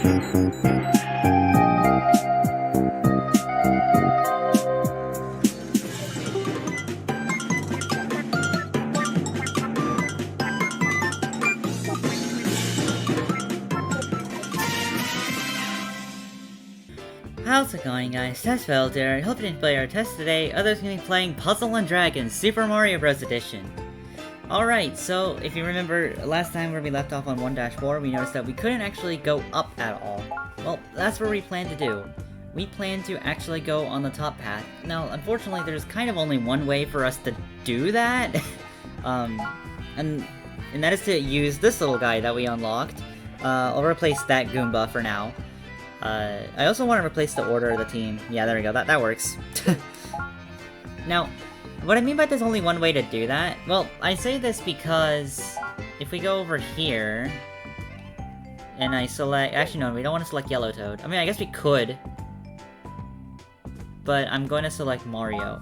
How's it going, guys? Testfeld here. I hope you enjoyed our test today. Others can be playing Puzzle and Dragons Super Mario Bros. Edition. Alright, so if you remember last time where we left off on 1-4, we noticed that we couldn't actually go up at all. Well, that's what we plan to do. We plan to actually go on the top path. Now, unfortunately, there's kind of only one way for us to do that. and that is to use this little guy that we unlocked. I'll replace that Goomba for now. I also want to replace the order of the team. Yeah, there we go. That works. Now, what I mean by there's only one way to do that, well, I say this because if we go over here and I select... Actually, no, we don't want to select Yellow Toad. I mean, I guess we could, but I'm going to select Mario.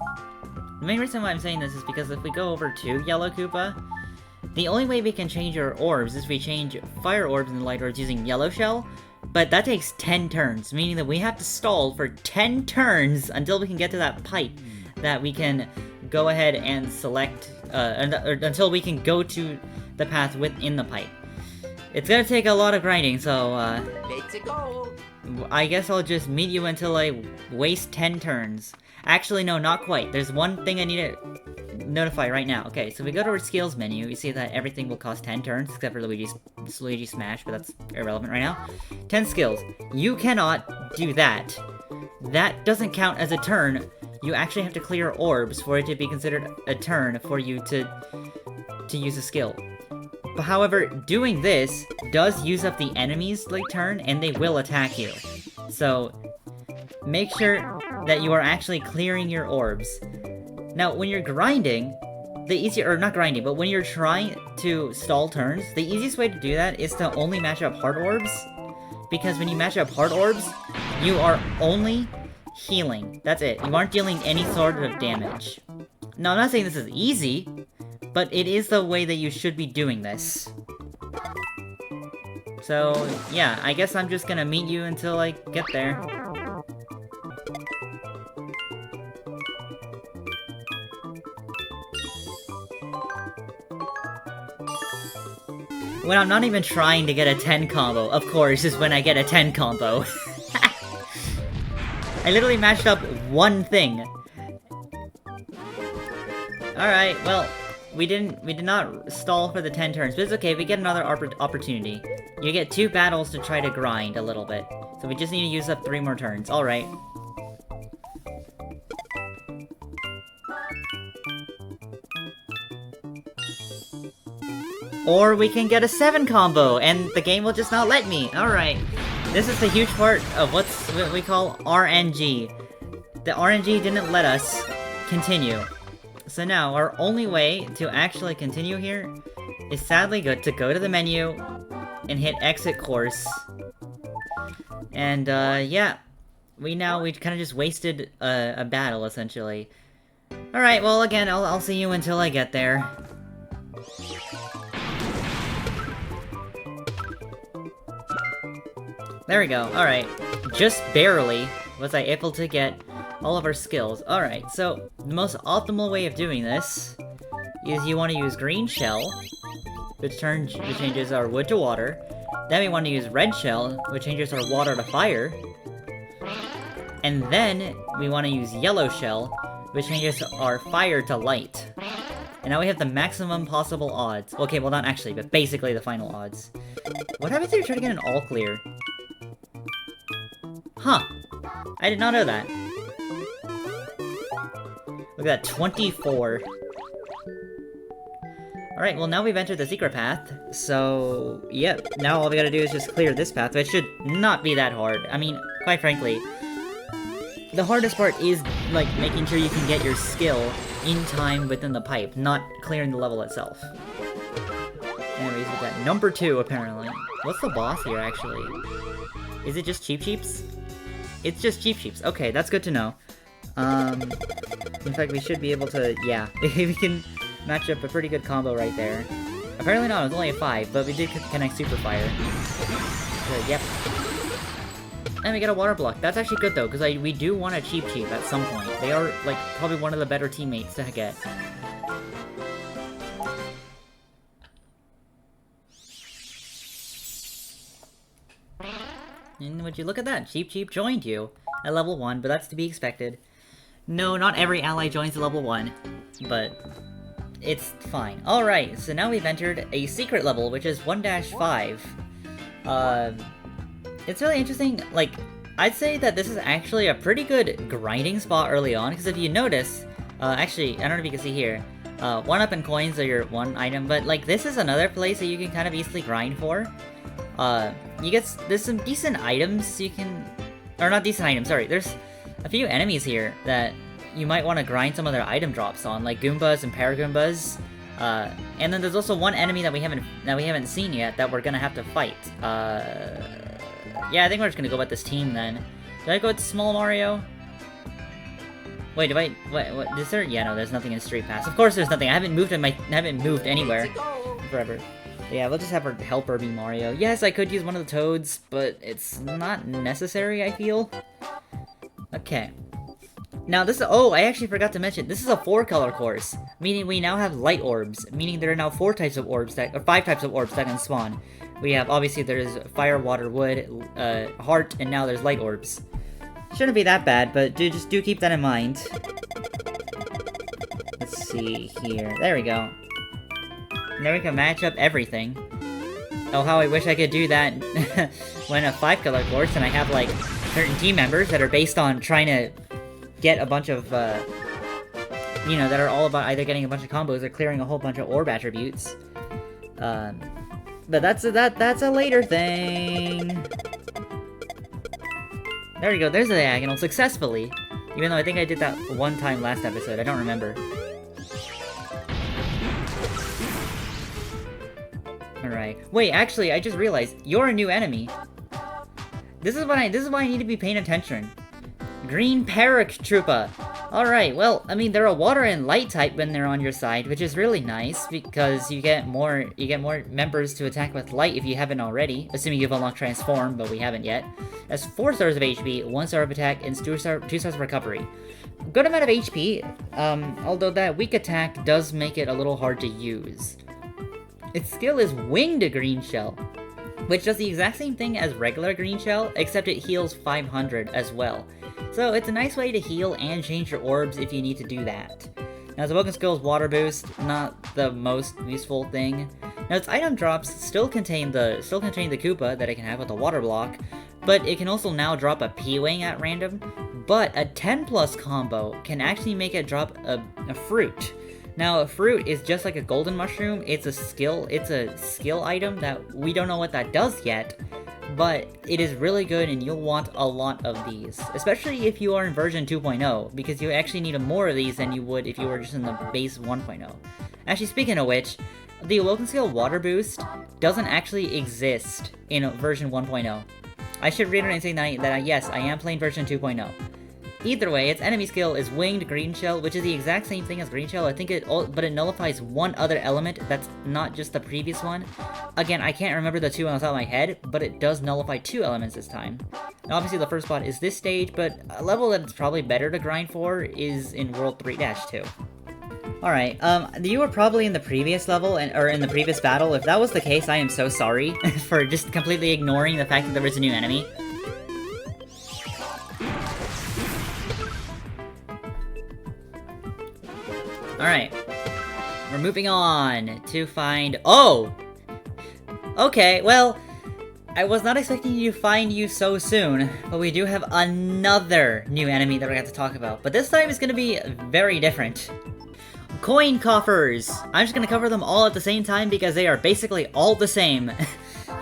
The main reason why I'm saying this is because if we go over to Yellow Koopa, the only way we can change our orbs is we change Fire Orbs and Light Orbs using Yellow Shell. But that takes 10 turns, meaning that we have to stall for 10 turns until we can get to that pipe that we can go ahead and select, until we can go to the path within the pipe. It's gonna take a lot of grinding, so, Let's go! I guess I'll just meet you until I waste 10 turns. Actually, no, not quite. There's one thing I need to notify right now. Okay, so we go to our skills menu, you see that everything will cost 10 turns, except for Luigi Smash, but that's irrelevant right now. 10 skills. You cannot do that. That doesn't count as a turn. You actually have to clear orbs for it to be considered a turn for you to use a skill. But however, doing this does use up the enemy's turn, and they will attack you. So, make sure that you are actually clearing your orbs. Now, when you're grinding, but when you're trying to stall turns, the easiest way to do that is to only match up heart orbs. Because when you match up heart orbs, you are only healing. That's it. You aren't dealing any sort of damage. Now, I'm not saying this is easy, but it is the way that you should be doing this. So, yeah, I guess I'm just gonna meet you until I get there. When I'm not even trying to get a 10 combo, of course, is when I get a 10 combo. I literally matched up one thing. Alright, well, we did not stall for the 10 turns, but it's okay, we get another opportunity. You get 2 battles to try to grind a little bit. So we just need to use up 3 more turns, alright. Or we can get a 7 combo, and the game will just not let me. Alright. This is the huge part of what we call RNG. The RNG didn't let us continue. So now, our only way to actually continue here is sadly to go to the menu and hit exit course. And, yeah. We kind of just wasted a battle, essentially. Alright, well, again, I'll see you until I get there. There we go, alright. Just barely was I able to get all of our skills. Alright, so the most optimal way of doing this is you want to use green shell, which changes our wood to water. Then we want to use red shell, which changes our water to fire. And then we want to use yellow shell, which changes our fire to light. And now we have the maximum possible odds. Okay, well not actually, but basically the final odds. What happens if you try to get an all clear? Huh. I did not know that. Look at that, 24. Alright, well now we've entered the secret path, so... Yep, now all we gotta do is just clear this path, which should not be that hard. I mean, quite frankly, the hardest part is, like, making sure you can get your skill in time within the pipe, not clearing the level itself. Anyways, we got number 2, apparently. What's the boss here, actually? Is it just Cheep Cheeps? It's just Cheep Cheeps. Okay, that's good to know. In fact, we should be able to, yeah. We can match up a pretty good combo right there. Apparently not, it was only a 5, but we did connect Super Fire. So, yep. And we get a water block. That's actually good, though, because we do want a Cheep at some point. They are, like, probably one of the better teammates to get. And would you look at that? Cheep joined you at level 1, but that's to be expected. No, not every ally joins at level 1, but it's fine. Alright, so now we've entered a secret level, which is 1-5. It's really interesting. Like, I'd say that this is actually a pretty good grinding spot early on, because if you notice, actually, I don't know if you can see here, 1-up and coins are your one item, but, like, this is another place that you can kind of easily grind for. There's some decent items you can, or not decent items, sorry, there's a few enemies here that you might want to grind some of their item drops on, like Goombas and Paragoombas. And then there's also one enemy that we haven't seen yet that we're gonna have to fight. Yeah, I think we're just gonna go with this team then. Do I go with Small Mario? Wait, what, is there? Yeah, no, there's nothing in Street Pass. Of course there's nothing, I haven't moved anywhere forever. Yeah, we'll just have our helper be Mario. Yes, I could use one of the Toads, but it's not necessary, I feel. Okay. Now this is, oh, I actually forgot to mention, this is a 4-color course, meaning we now have light orbs, meaning there are now 5 types of orbs that can spawn. We have, obviously, there's fire, water, wood, heart, and now there's light orbs. Shouldn't be that bad, but just keep that in mind. Let's see here. There we go. Now we can match up everything. Oh, how I wish I could do that when a 5-color course and I have, like, certain team members that are based on trying to get a bunch of, you know, that are all about either getting a bunch of combos or clearing a whole bunch of orb attributes. But that's a later thing. There we go, there's the diagonal successfully. Even though I think I did that one time last episode, I don't remember. Alright. Wait, actually, I just realized, you're a new enemy. This is why I need to be paying attention. Green Paratroopa. Alright, well, I mean, they're a water and light type when they're on your side, which is really nice, because you get more members to attack with light if you haven't already, assuming you've unlocked Transform, but we haven't yet. That's 4 stars of HP, 1 star of attack, and 2 stars of recovery. Good amount of HP, although that weak attack does make it a little hard to use. Its skill is Winged Green Shell, which does the exact same thing as regular Green Shell, except it heals 500 as well. So it's a nice way to heal and change your orbs if you need to do that. Now its Awoken skill is Water Boost, not the most useful thing. Now its item drops still contain the Koopa that it can have with a water block, but it can also now drop a P-Wing at random, but a 10+ combo can actually make it drop a fruit. Now, a fruit is just like a golden mushroom. It's a skill item that we don't know what that does yet, but it is really good and you'll want a lot of these, especially if you are in version 2.0, because you actually need more of these than you would if you were just in the base 1.0. Actually, speaking of which, the Awoken skill Water Boost doesn't actually exist in version 1.0. I should reiterate saying that yes, I am playing version 2.0. Either way, its enemy skill is Winged Green Shell, which is the exact same thing as Green Shell. I think but it nullifies one other element that's not just the previous one. Again, I can't remember the 2 on the top of my head, but it does nullify 2 elements this time. Now, obviously, the first spot is this stage, but a level that's probably better to grind for is in World 3-2. Alright, you were probably in the previous level, or in the previous battle. If that was the case, I am so sorry for just completely ignoring the fact that there was a new enemy. Alright, we're moving on to find... Oh! Okay, well, I was not expecting to find you so soon, but we do have another new enemy that we have to talk about. But this time it's going to be very different. Coin coffers! I'm just going to cover them all at the same time because they are basically all the same.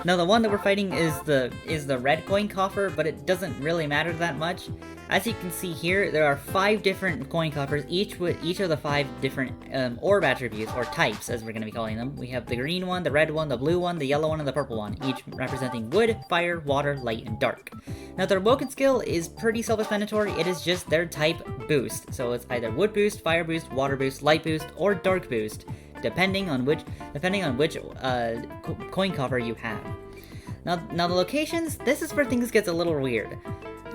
Now, the one that we're fighting is the red coin coffer, but it doesn't really matter that much. As you can see here, there are 5 different coin coffers, each of the 5 different orb attributes, or types, as we're going to be calling them. We have the green one, the red one, the blue one, the yellow one, and the purple one, each representing wood, fire, water, light, and dark. Now, their Awoken skill is pretty self-explanatory. It is just their type boost. So it's either wood boost, fire boost, water boost, light boost, or dark boost, depending on which coin coffer you have. Now the locations, this is where things gets a little weird.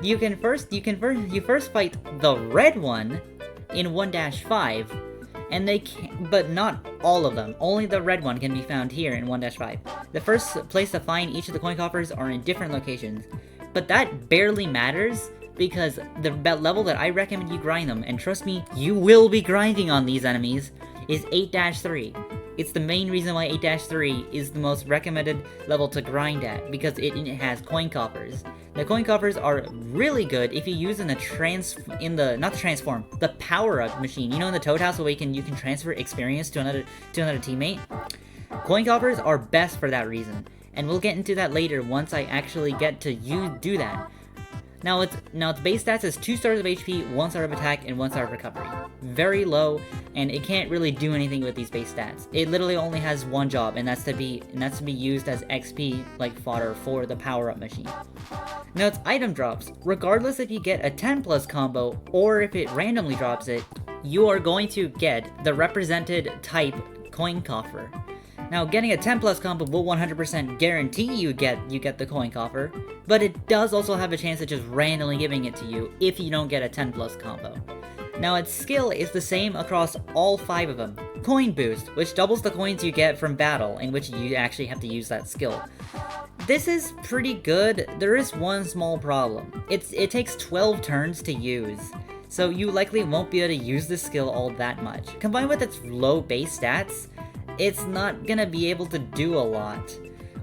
You first fight the red one in 1-5, and but not all of them. Only the red one can be found here in 1-5. The first place to find each of the coin coffers are in different locations, but that barely matters because the level that I recommend you grind them, and trust me, you will be grinding on these enemies, is 8-3. It's the main reason why 8-3 is the most recommended level to grind at, because it has coin coffers. The coin coffers are really good if you use the power-up machine. You know, in the Toad House where you can transfer experience to another teammate? Coin coffers are best for that reason, and we'll get into that later once I actually get to do that. Now its base stats is 2 stars of HP, 1 star of attack, and 1 star of recovery. Very low, and it can't really do anything with these base stats. It literally only has one job, and that's to be used as XP, like fodder for the power-up machine. Now its item drops. Regardless if you get a 10+ combo, or if it randomly drops it, you are going to get the represented type coin coffer. Now, getting a 10+ combo will 100% guarantee you get the coin coffer, but it does also have a chance of just randomly giving it to you if you don't get a 10+ combo. Now, its skill is the same across all 5 of them. Coin Boost, which doubles the coins you get from battle, in which you actually have to use that skill. This is pretty good. There is one small problem. It takes 12 turns to use, so you likely won't be able to use this skill all that much. Combined with its low base stats, it's not gonna be able to do a lot.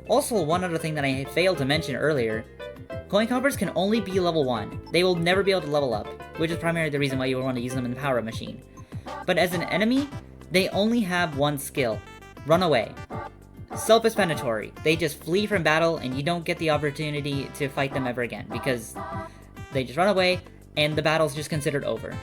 Also, one other thing that I failed to mention earlier, coin coffers can only be level 1. They will never be able to level up, which is primarily the reason why you would want to use them in the power-up machine. But as an enemy, they only have one skill: run away. Self-explanatory. They just flee from battle and you don't get the opportunity to fight them ever again, because they just run away and the battle's just considered over.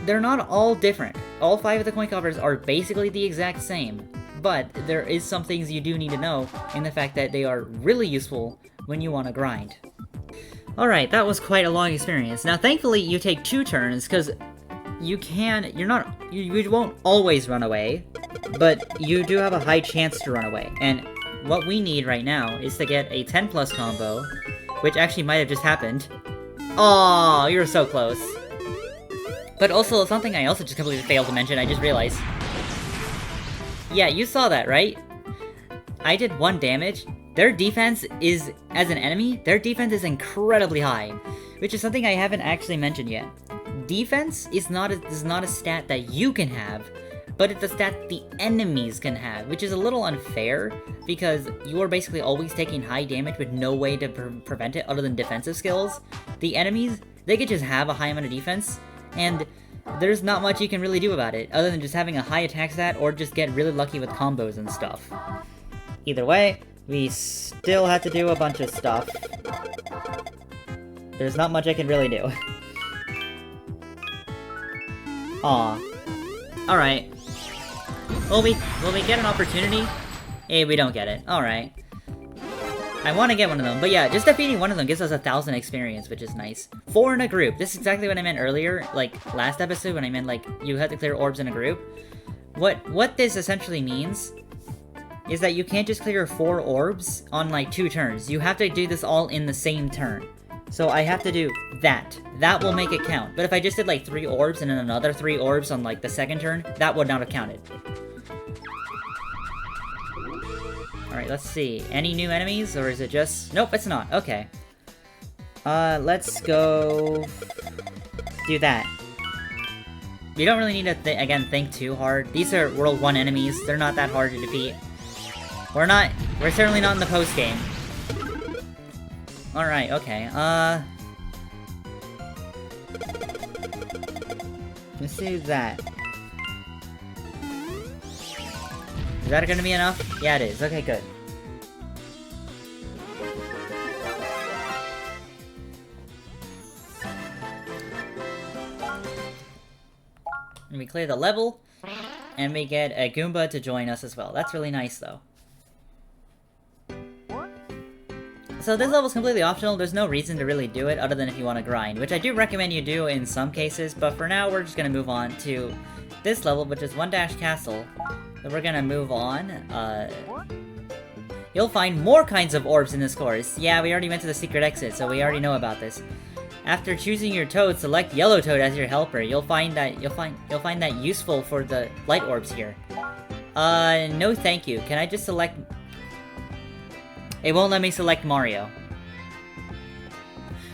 They're not all different. All 5 of the coin coffers are basically the exact same, but there is some things you do need to know in the fact that they are really useful when you want to grind. Alright, that was quite a long experience. Now thankfully you take 2 turns, because you won't always run away, but you do have a high chance to run away. And what we need right now is to get a 10+ combo, which actually might have just happened. Aw, you're so close. But also, something I also just completely failed to mention, I just realized. Yeah, you saw that, right? I did 1 damage. Their defense is, as an enemy, their defense is incredibly high, which is something I haven't actually mentioned yet. Defense is not a stat that you can have, but it's a stat the enemies can have, which is a little unfair, because you are basically always taking high damage with no way to prevent it other than defensive skills. The enemies, they could just have a high amount of defense, and there's not much you can really do about it, other than just having a high attack stat or just get really lucky with combos and stuff. Either way, we still have to do a bunch of stuff. There's not much I can really do. Aw. Alright. Will we get an opportunity? Eh, we don't get it. Alright. I want to get one of them, but yeah, just defeating one of them gives us 1,000 experience, which is nice. 4 in a group. This is exactly what I meant earlier, like, last episode when I meant, like, you had to clear orbs in a group. What this essentially means is that you can't just clear 4 orbs on, like, 2 turns. You have to do this all in the same turn. So I have to do that. That will make it count. But if I just did, like, 3 orbs and then another 3 orbs on, like, the second turn, that would not have counted. Alright, let's see. Any new enemies, or is it just... Nope, it's not. Okay. Let's go... do that. You don't really need to, think too hard. These are World 1 enemies. They're not that hard to defeat. We're certainly not in the post-game. Alright, okay, let's do that. Is that gonna be enough? Yeah, it is. Okay, good. And we clear the level, and we get a Goomba to join us as well. That's really nice, though. So this level's completely optional. There's no reason to really do it other than if you want to grind, which I do recommend you do in some cases, but for now we're just going to move on to this level, which is 1-Castle. So we're going to move on. you'll find more kinds of orbs in this course. Yeah, we already went to the secret exit, so we already know about this. After choosing your toad, select Yellow Toad as your helper. You'll find that useful for the light orbs here. No thank you. Can I just select... It won't let me select Mario.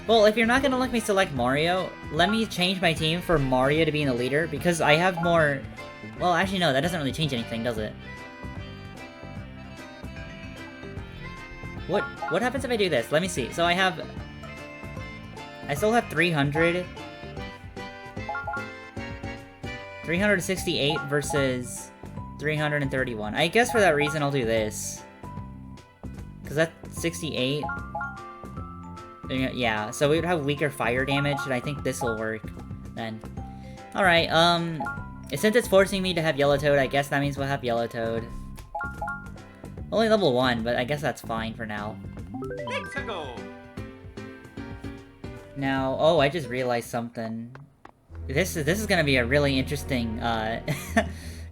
Well, if you're not gonna let me select Mario, let me change my team for Mario to be in the leader, because I have more... Well, actually no, that doesn't really change anything, does it? What happens if I do this? Let me see. So I still have 300. 368 versus 331. I guess for that reason I'll do this. Because that's 68. Yeah, so we would have weaker fire damage, and I think this will work then. Alright, since it's forcing me to have Yellow Toad, I guess that means we'll have Yellow Toad. Only level 1, but I guess that's fine for now. Now, oh, I just realized something. This is gonna be a really interesting,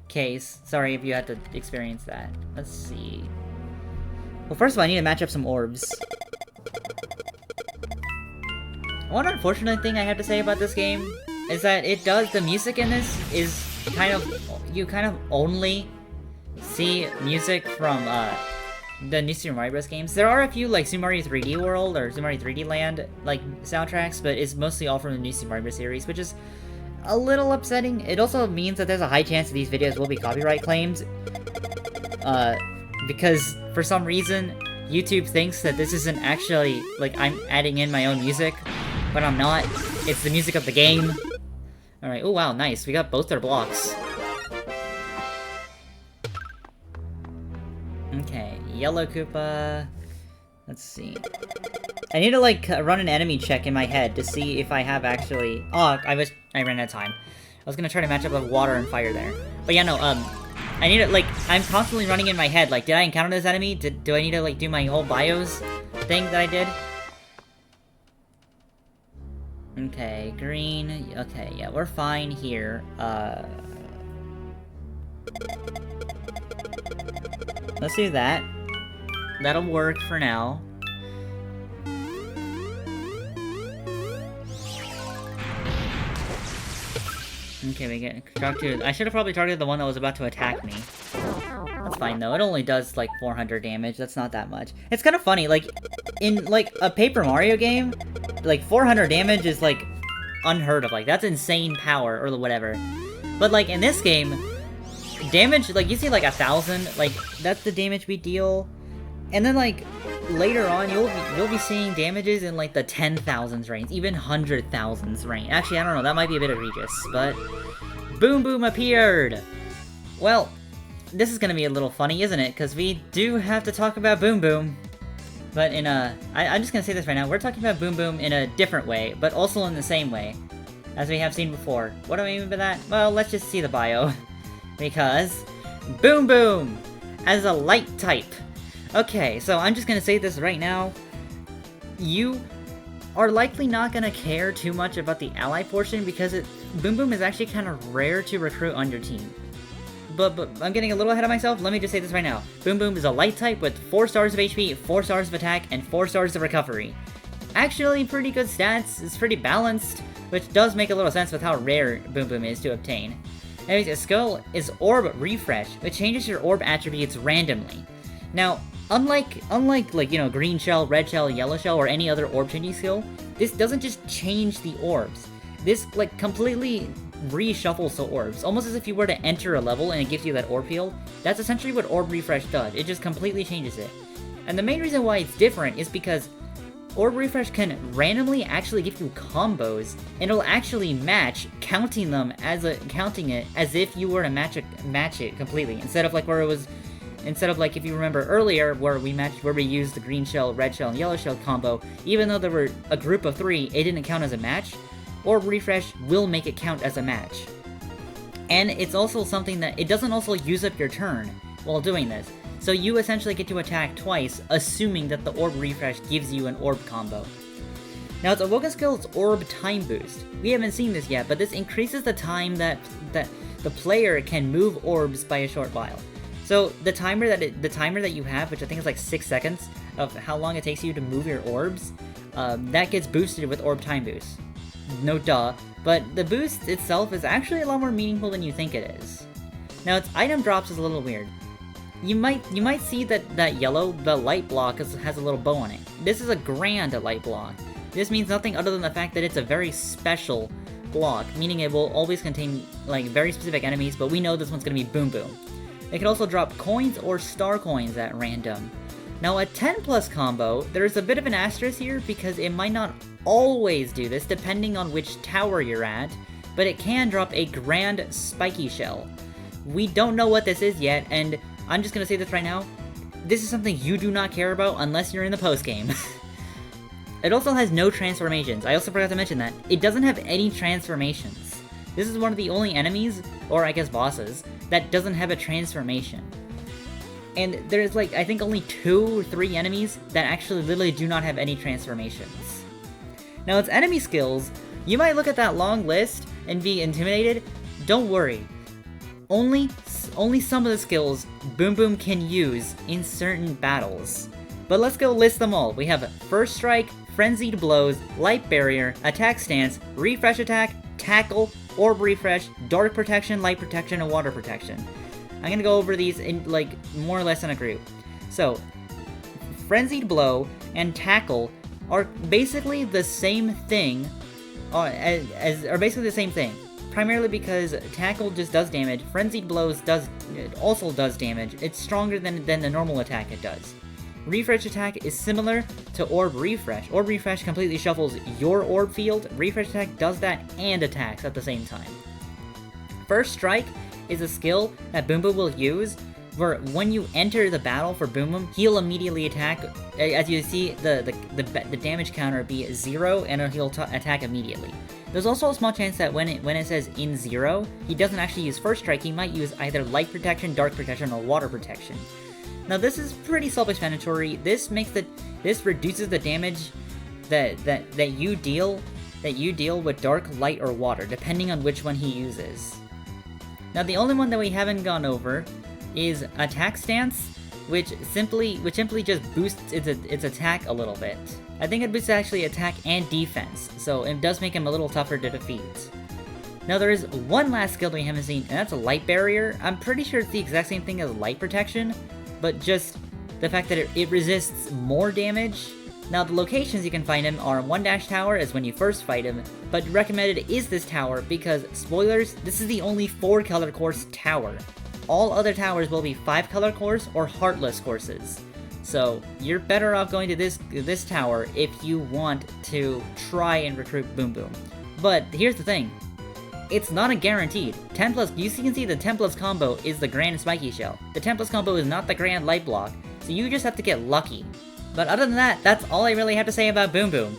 case. Sorry if you had to experience that. Let's see. Well, first of all, I need to match up some orbs. One unfortunate thing I have to say about this game is that the music in this is you kind of only see music from, the new Super Mario Bros. Games. There are a few, like, Super Mario 3D World or Super Mario 3D Land, like, soundtracks, but it's mostly all from the new Super Mario Bros. Series, which is a little upsetting. It also means that there's a high chance that these videos will be copyright claimed, because for some reason, YouTube thinks that this isn't actually, like, I'm adding in my own music, but I'm not. It's the music of the game. Alright, oh wow, nice. We got both their blocks. Okay, Yellow Koopa... Let's see. I need to, like, run an enemy check in my head to see if I have actually... Oh, I ran out of time. I was gonna try to match up with water and fire there. But yeah, no, I need to, like, I'm constantly running in my head, like, did I encounter this enemy? Do I need to, like, do my whole bios thing that I did? Okay, green. Okay, yeah, we're fine here. Let's do that. That'll work for now. Okay, we get targeted. I should have probably targeted the one that was about to attack me. That's fine though. It only does like 400 damage. That's not that much. It's kind of funny. Like in like a Paper Mario game, like 400 damage is like unheard of. Like that's insane power or whatever. But like in this game, damage like you see like 1,000. Like that's the damage we deal, and then like later on you'll be seeing damages in like the 10,000s range, even 100,000s range. Actually, I don't know. That might be a bit egregious, but Boom Boom appeared. Well, this is gonna be a little funny, isn't it? Because we do have to talk about Boom Boom. But in a... I'm just gonna say this right now. We're talking about Boom Boom in a different way, but also in the same way as we have seen before. What do I mean by that? Well, let's just see the bio. Because... Boom Boom! As a light type. Okay, so I'm just gonna say this right now. You are likely not gonna care too much about the ally portion because Boom Boom is actually kind of rare to recruit on your team. But I'm getting a little ahead of myself. Let me just say this right now. Boom Boom is a light type with 4 stars of HP, 4 stars of attack, and 4 stars of recovery. Actually, pretty good stats. It's pretty balanced, which does make a little sense with how rare Boom Boom is to obtain. Anyways, its skill is Orb Refresh, which changes your orb attributes randomly. Now, unlike like, you know, green shell, red shell, yellow shell, or any other orb changing skill, this doesn't just change the orbs. This, like, completely reshuffles the orbs, almost as if you were to enter a level and it gives you that orb field. That's essentially what Orb Refresh does. It just completely changes it. And the main reason why it's different is because Orb Refresh can randomly actually give you combos, and it'll actually match, counting it as if you were to match it completely, instead of like if you remember earlier where we used the green shell, red shell, and yellow shell combo, even though there were a group of 3, it didn't count as a match. Orb Refresh will make it count as a match. And it's also something that it doesn't also use up your turn while doing this. So you essentially get to attack twice, assuming that the Orb Refresh gives you an orb combo. Now its Awoken skill is Orb Time Boost. We haven't seen this yet, but this increases the time that the player can move orbs by a short while. So the timer that you have, which I think is like 6 seconds of how long it takes you to move your orbs, that gets boosted with orb time boost. No duh, but the boost itself is actually a lot more meaningful than you think it is. Now its item drops is a little weird. You might see that yellow, the light block, has a little bow on it. This is a grand light block. This means nothing other than the fact that it's a very special block, meaning it will always contain like very specific enemies, but we know this one's gonna be Boom Boom. It can also drop coins or star coins at random. Now a 10+ combo, there's a bit of an asterisk here because it might not always do this depending on which tower you're at, but it can drop a grand spiky shell. We don't know what this is yet, and I'm just gonna say this right now, this is something you do not care about unless you're in the post-game. It also has no transformations. I also forgot to mention that. It doesn't have any transformations. This is one of the only enemies, or I guess bosses, that doesn't have a transformation. And there's like, I think only 2 or 3 enemies that actually literally do not have any transformations. Now its enemy skills, you might look at that long list and be intimidated. Don't worry. Only some of the skills Boom Boom can use in certain battles. But let's go list them all. We have First Strike, Frenzied Blows, Light Barrier, Attack Stance, Refresh Attack, Tackle, Orb Refresh, Dark Protection, Light Protection, and Water Protection. I'm gonna go over these in like more or less in a group. So, Frenzied Blow and Tackle are basically the same thing, are basically the same thing. Primarily because Tackle just does damage, Frenzied Blows also does damage. It's stronger than the normal attack it does. Refresh Attack is similar to Orb Refresh. Orb Refresh completely shuffles your orb field. Refresh Attack does that and attacks at the same time. First Strike is a skill that Boom Boom will use, where when you enter the battle for Boom Boom, he'll immediately attack. As you see, the damage counter be 0, and he'll attack immediately. There's also a small chance that when it says in 0, he doesn't actually use First Strike. He might use either Light Protection, Dark Protection, or Water Protection. Now this is pretty self-explanatory. This reduces the damage that you deal with Dark, Light, or Water, depending on which one he uses. Now the only one that we haven't gone over is Attack Stance, which simply just boosts its attack a little bit. I think it boosts actually attack and defense, so it does make him a little tougher to defeat. Now there is one last skill that we haven't seen, and that's a Light Barrier. I'm pretty sure it's the exact same thing as Light Protection, but just the fact that it resists more damage. Now the locations you can find him are 1- Tower as when you first fight him, but recommended is this tower because, spoilers, this is the only 4-color course tower. All other towers will be 5-color course or Heartless courses. So you're better off going to this tower if you want to try and recruit Boom Boom. But here's the thing. It's not a guaranteed. 10+, you can see the 10+ combo is the Grand Spiky Shell. The 10+ combo is not the Grand Light Block, so you just have to get lucky. But other than that, that's all I really have to say about Boom Boom.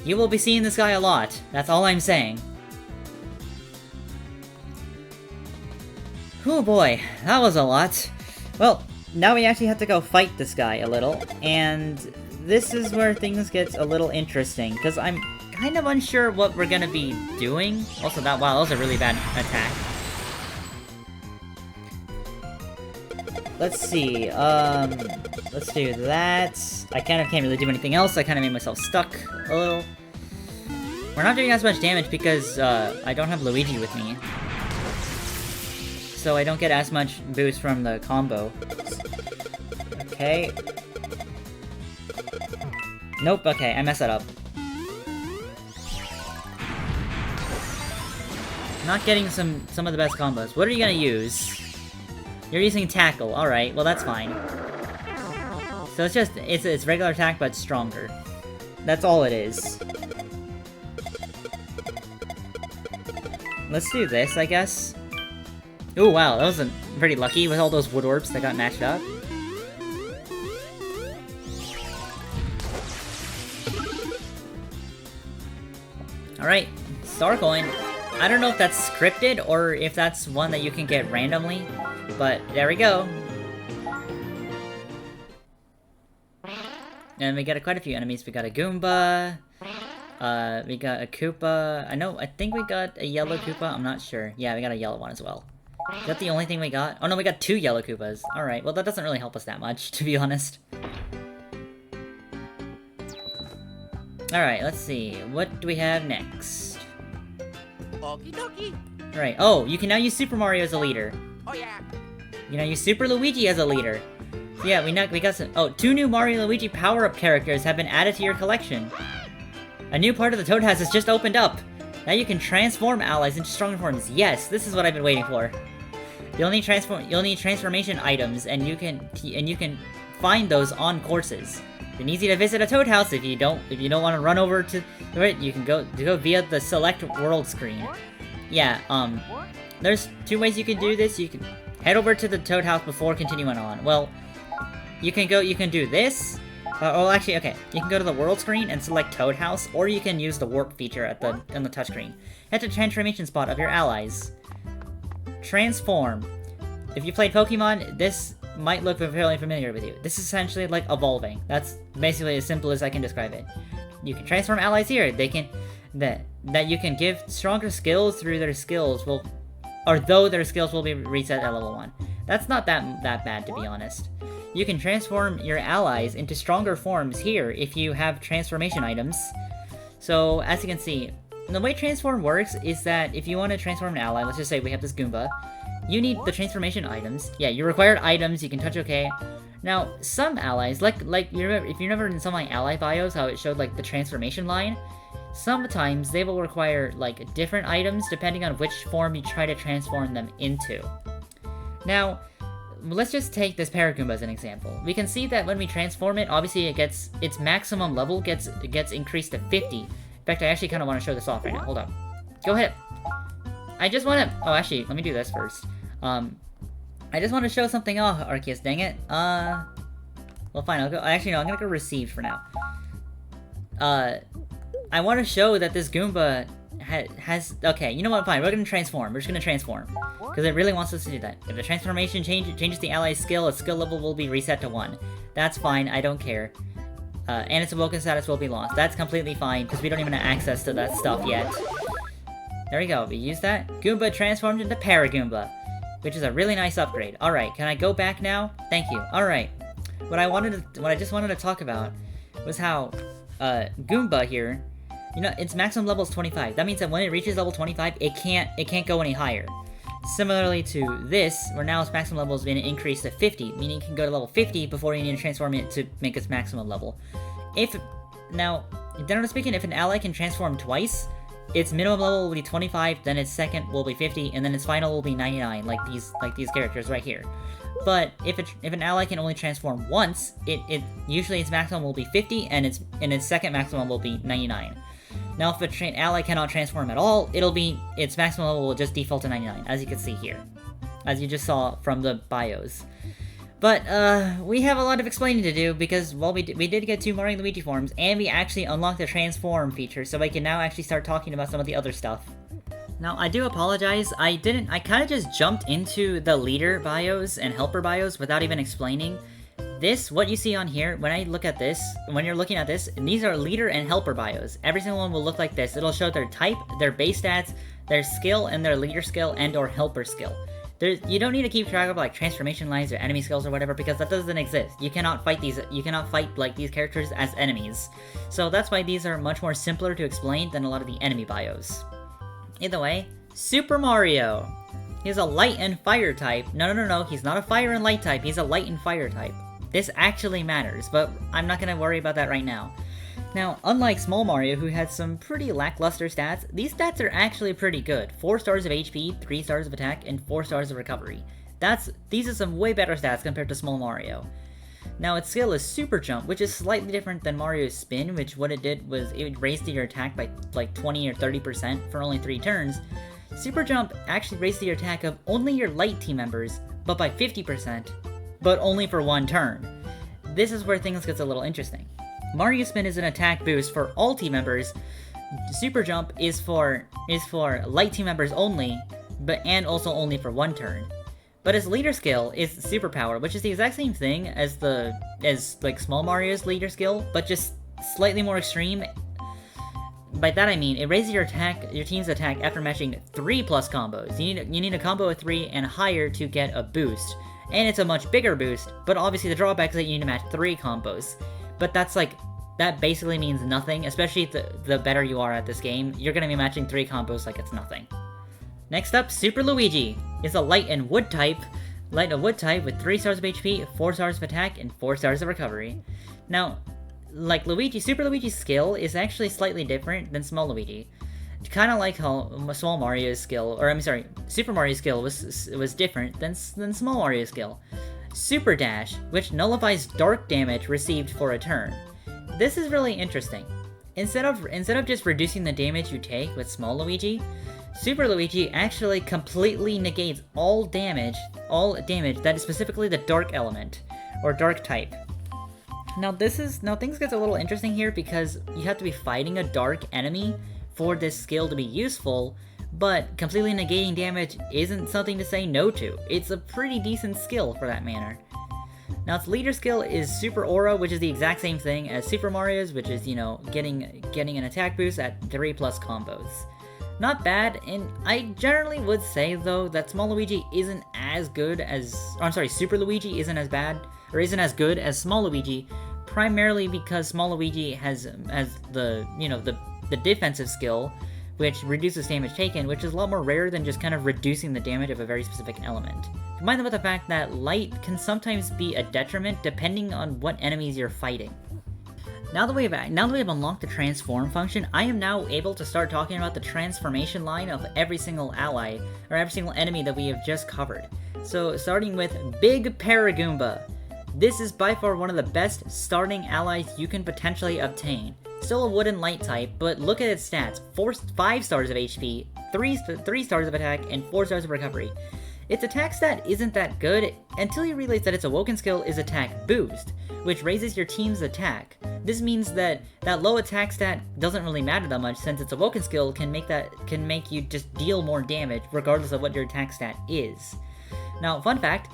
You will be seeing this guy a lot, that's all I'm saying. Oh boy, that was a lot. Well, now we actually have to go fight this guy a little, and this is where things get a little interesting, because I'm kind of unsure what we're gonna be doing. Also, wow, that was a really bad attack. Let's see, let's do that. I kind of can't really do anything else. I kind of made myself stuck a little. We're not doing as much damage because I don't have Luigi with me, so I don't get as much boost from the combo. Okay. Nope, okay, I messed that up. Not getting some of the best combos. What are you gonna use? You're using Tackle, alright, well that's fine. So it's regular attack, but stronger. That's all it is. Let's do this, I guess. Ooh, wow, that was pretty lucky with all those wood orbs that got matched up. Alright, Star Coin. I don't know if that's scripted or if that's one that you can get randomly, but there we go. And we got quite a few enemies. We got a Goomba, we got a Koopa. I think we got a yellow Koopa, I'm not sure. Yeah, we got a yellow one as well. Is that the only thing we got? Oh no, we got 2 yellow Koopas. Alright, well that doesn't really help us that much, to be honest. Alright, let's see. What do we have next? Okie dokie. Alright, oh, you can now use Super Mario as a leader. Oh yeah. You know, use Super Luigi as a leader. Yeah, we got some. Oh, 2 new Mario and Luigi power-up characters have been added to your collection. A new part of the Toad House has just opened up. Now you can transform allies into stronger forms. Yes, this is what I've been waiting for. You'll need transformation items, and you can find those on courses. It's easy to visit a Toad House if you don't want to run over to it. You can go via the select world screen. Yeah, there's 2 ways you can do this. You can head over to the Toad House before continuing on. Well, you can do this. Oh, actually, okay. You can go to the world screen and select Toad House, or you can use the warp feature on the touchscreen. Head to the transformation spot of your allies. Transform. If you played Pokemon, this might look fairly familiar with you. This is essentially like evolving. That's basically as simple as I can describe it. You can transform allies here. They can that you can give stronger skills through their skills though their skills will be reset at level 1. That's not that bad, to be honest. You can transform your allies into stronger forms here if you have transformation items. So, as you can see, the way transform works is that if you want to transform an ally, let's just say we have this Goomba, you need the transformation items. Yeah, your required items, you can touch OK. Now, some allies, like you remember, if you remember in some of my ally bios how it showed like the transformation line, sometimes they will require like different items depending on which form you try to transform them into. Now, let's just take this Paragoomba as an example. We can see that when we transform it, obviously its maximum level gets increased to 50. In fact, I actually kind of want to show this off right now. Hold up. Go ahead. I just want to... Oh, actually, let me do this first. I just want to show something off, Arceus, dang it. Well, fine, I'll go... Actually, no, I'm gonna go received for now. I want to show that this Goomba has... Okay, you know what, fine, we're gonna transform. We're just gonna transform. Because it really wants us to do that. If the transformation changes the ally's skill, its skill level will be reset to 1. That's fine, I don't care. And its awoken status will be lost. That's completely fine, because we don't even have access to that stuff yet. There we go, we use that. Goomba transformed into Paragoomba, which is a really nice upgrade. Alright, can I go back now? Thank you. Alright. What I just wanted to talk about was how, Goomba here, you know, its maximum level is 25. That means that when it reaches level 25, it can't go any higher. Similarly to this, where now its maximum level has been increased to 50, meaning it can go to level 50 before you need to transform it to make its maximum level. Now, generally speaking, if an ally can transform twice, its minimum level will be 25, then its second will be 50, and then its final will be 99, like these characters right here. But if an ally can only transform once, usually its maximum will be 50, and its second maximum will be 99. Now, if an ally cannot transform at all, its maximum level will just default to 99, as you can see here. As you just saw from the bios. But, we have a lot of explaining to do, because, well, we did get 2 Mario and Luigi forms, and we actually unlocked the transform feature, so I can now actually start talking about some of the other stuff. Now, I do apologize, I kinda just jumped into the leader bios and helper bios without even explaining. What you see on here, when you're looking at this, these are leader and helper bios. Every single one will look like this. It'll show their type, their base stats, their skill, and their leader skill and or helper skill. You don't need to keep track of like transformation lines or enemy skills or whatever, because that doesn't exist. You cannot fight like these characters as enemies. So that's why these are much more simpler to explain than a lot of the enemy bios. Either way, Super Mario! He's a light and fire type. No, he's not a fire and light type, he's a light and fire type. This actually matters, but I'm not gonna worry about that right now. Now, unlike Small Mario, who had some pretty lackluster stats, these stats are actually pretty good. 4 stars of HP, 3 stars of attack, and 4 stars of recovery. These are some way better stats compared to Small Mario. Now, its skill is Super Jump, which is slightly different than Mario's Spin, which what it did was it raised your attack by like 20 or 30% for only 3 turns. Super Jump actually raised your attack of only your light team members, but by 50%, but only for 1 turn. This is where things gets a little interesting. Mario Spin is an attack boost for all team members. Super Jump is for light team members only, and also only for 1 turn. But its leader skill is Superpower, which is the exact same thing as like Small Mario's leader skill, but just slightly more extreme. by that I mean it raises your team's attack after matching 3+ combos. You need a combo of 3 and higher to get a boost, and it's a much bigger boost. But obviously the drawback is that you need to match 3 combos. But that basically means nothing, especially the better you are at this game. You're gonna be matching 3 combos like it's nothing. Next up, Super Luigi is a light and wood type with 3 stars of HP, 4 stars of attack, and 4 stars of recovery. Now, like Luigi, Super Luigi's skill is actually slightly different than Small Luigi. Kind of like how Small Mario's skill, or I'm sorry, Super Mario's skill was different than Small Mario's skill. Super Dash, which nullifies dark damage received for a turn. This is really interesting. Instead of just reducing the damage you take with Small Luigi, Super Luigi actually completely negates all damage that is specifically the dark element, or dark type. Now things get a little interesting here because you have to be fighting a dark enemy for this skill to be useful, but completely negating damage isn't something to say no to. It's a pretty decent skill for that matter. Now its leader skill is Super Aura, which is the exact same thing as Super Mario's, which is, getting an attack boost at 3+ combos. Not bad, and I generally would say though that Small Luigi isn't as good as, Super Luigi isn't as bad, or isn't as good as Small Luigi, primarily because Small Luigi has the defensive skill, which reduces damage taken, which is a lot more rare than just kind of reducing the damage of a very specific element. Combine that with the fact that light can sometimes be a detriment depending on what enemies you're fighting. Now that we have unlocked the transform function, I am now able to start talking about the transformation line of every single ally, or every single enemy that we have just covered. So starting with Big Paragoomba. This is by far one of the best starting allies you can potentially obtain. Still a wood and light type, but look at its stats. 5 stars of HP, 3 stars of attack, and 4 stars of recovery. Its attack stat isn't that good until you realize that its awoken skill is attack boost, which raises your team's attack. This means that low attack stat doesn't really matter that much, since its awoken skill can make you just deal more damage regardless of what your attack stat is. Now, fun fact,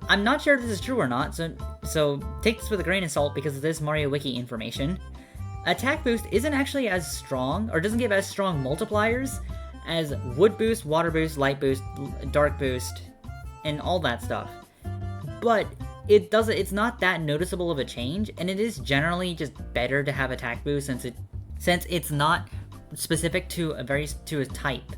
I'm not sure if this is true or not, so take this with a grain of salt because of this Mario Wiki information. Attack boost isn't actually as strong, or doesn't give as strong multipliers as wood boost, water boost, light boost, dark boost, and all that stuff. But it's not that noticeable of a change, and it is generally just better to have attack boost since it's not specific to a type.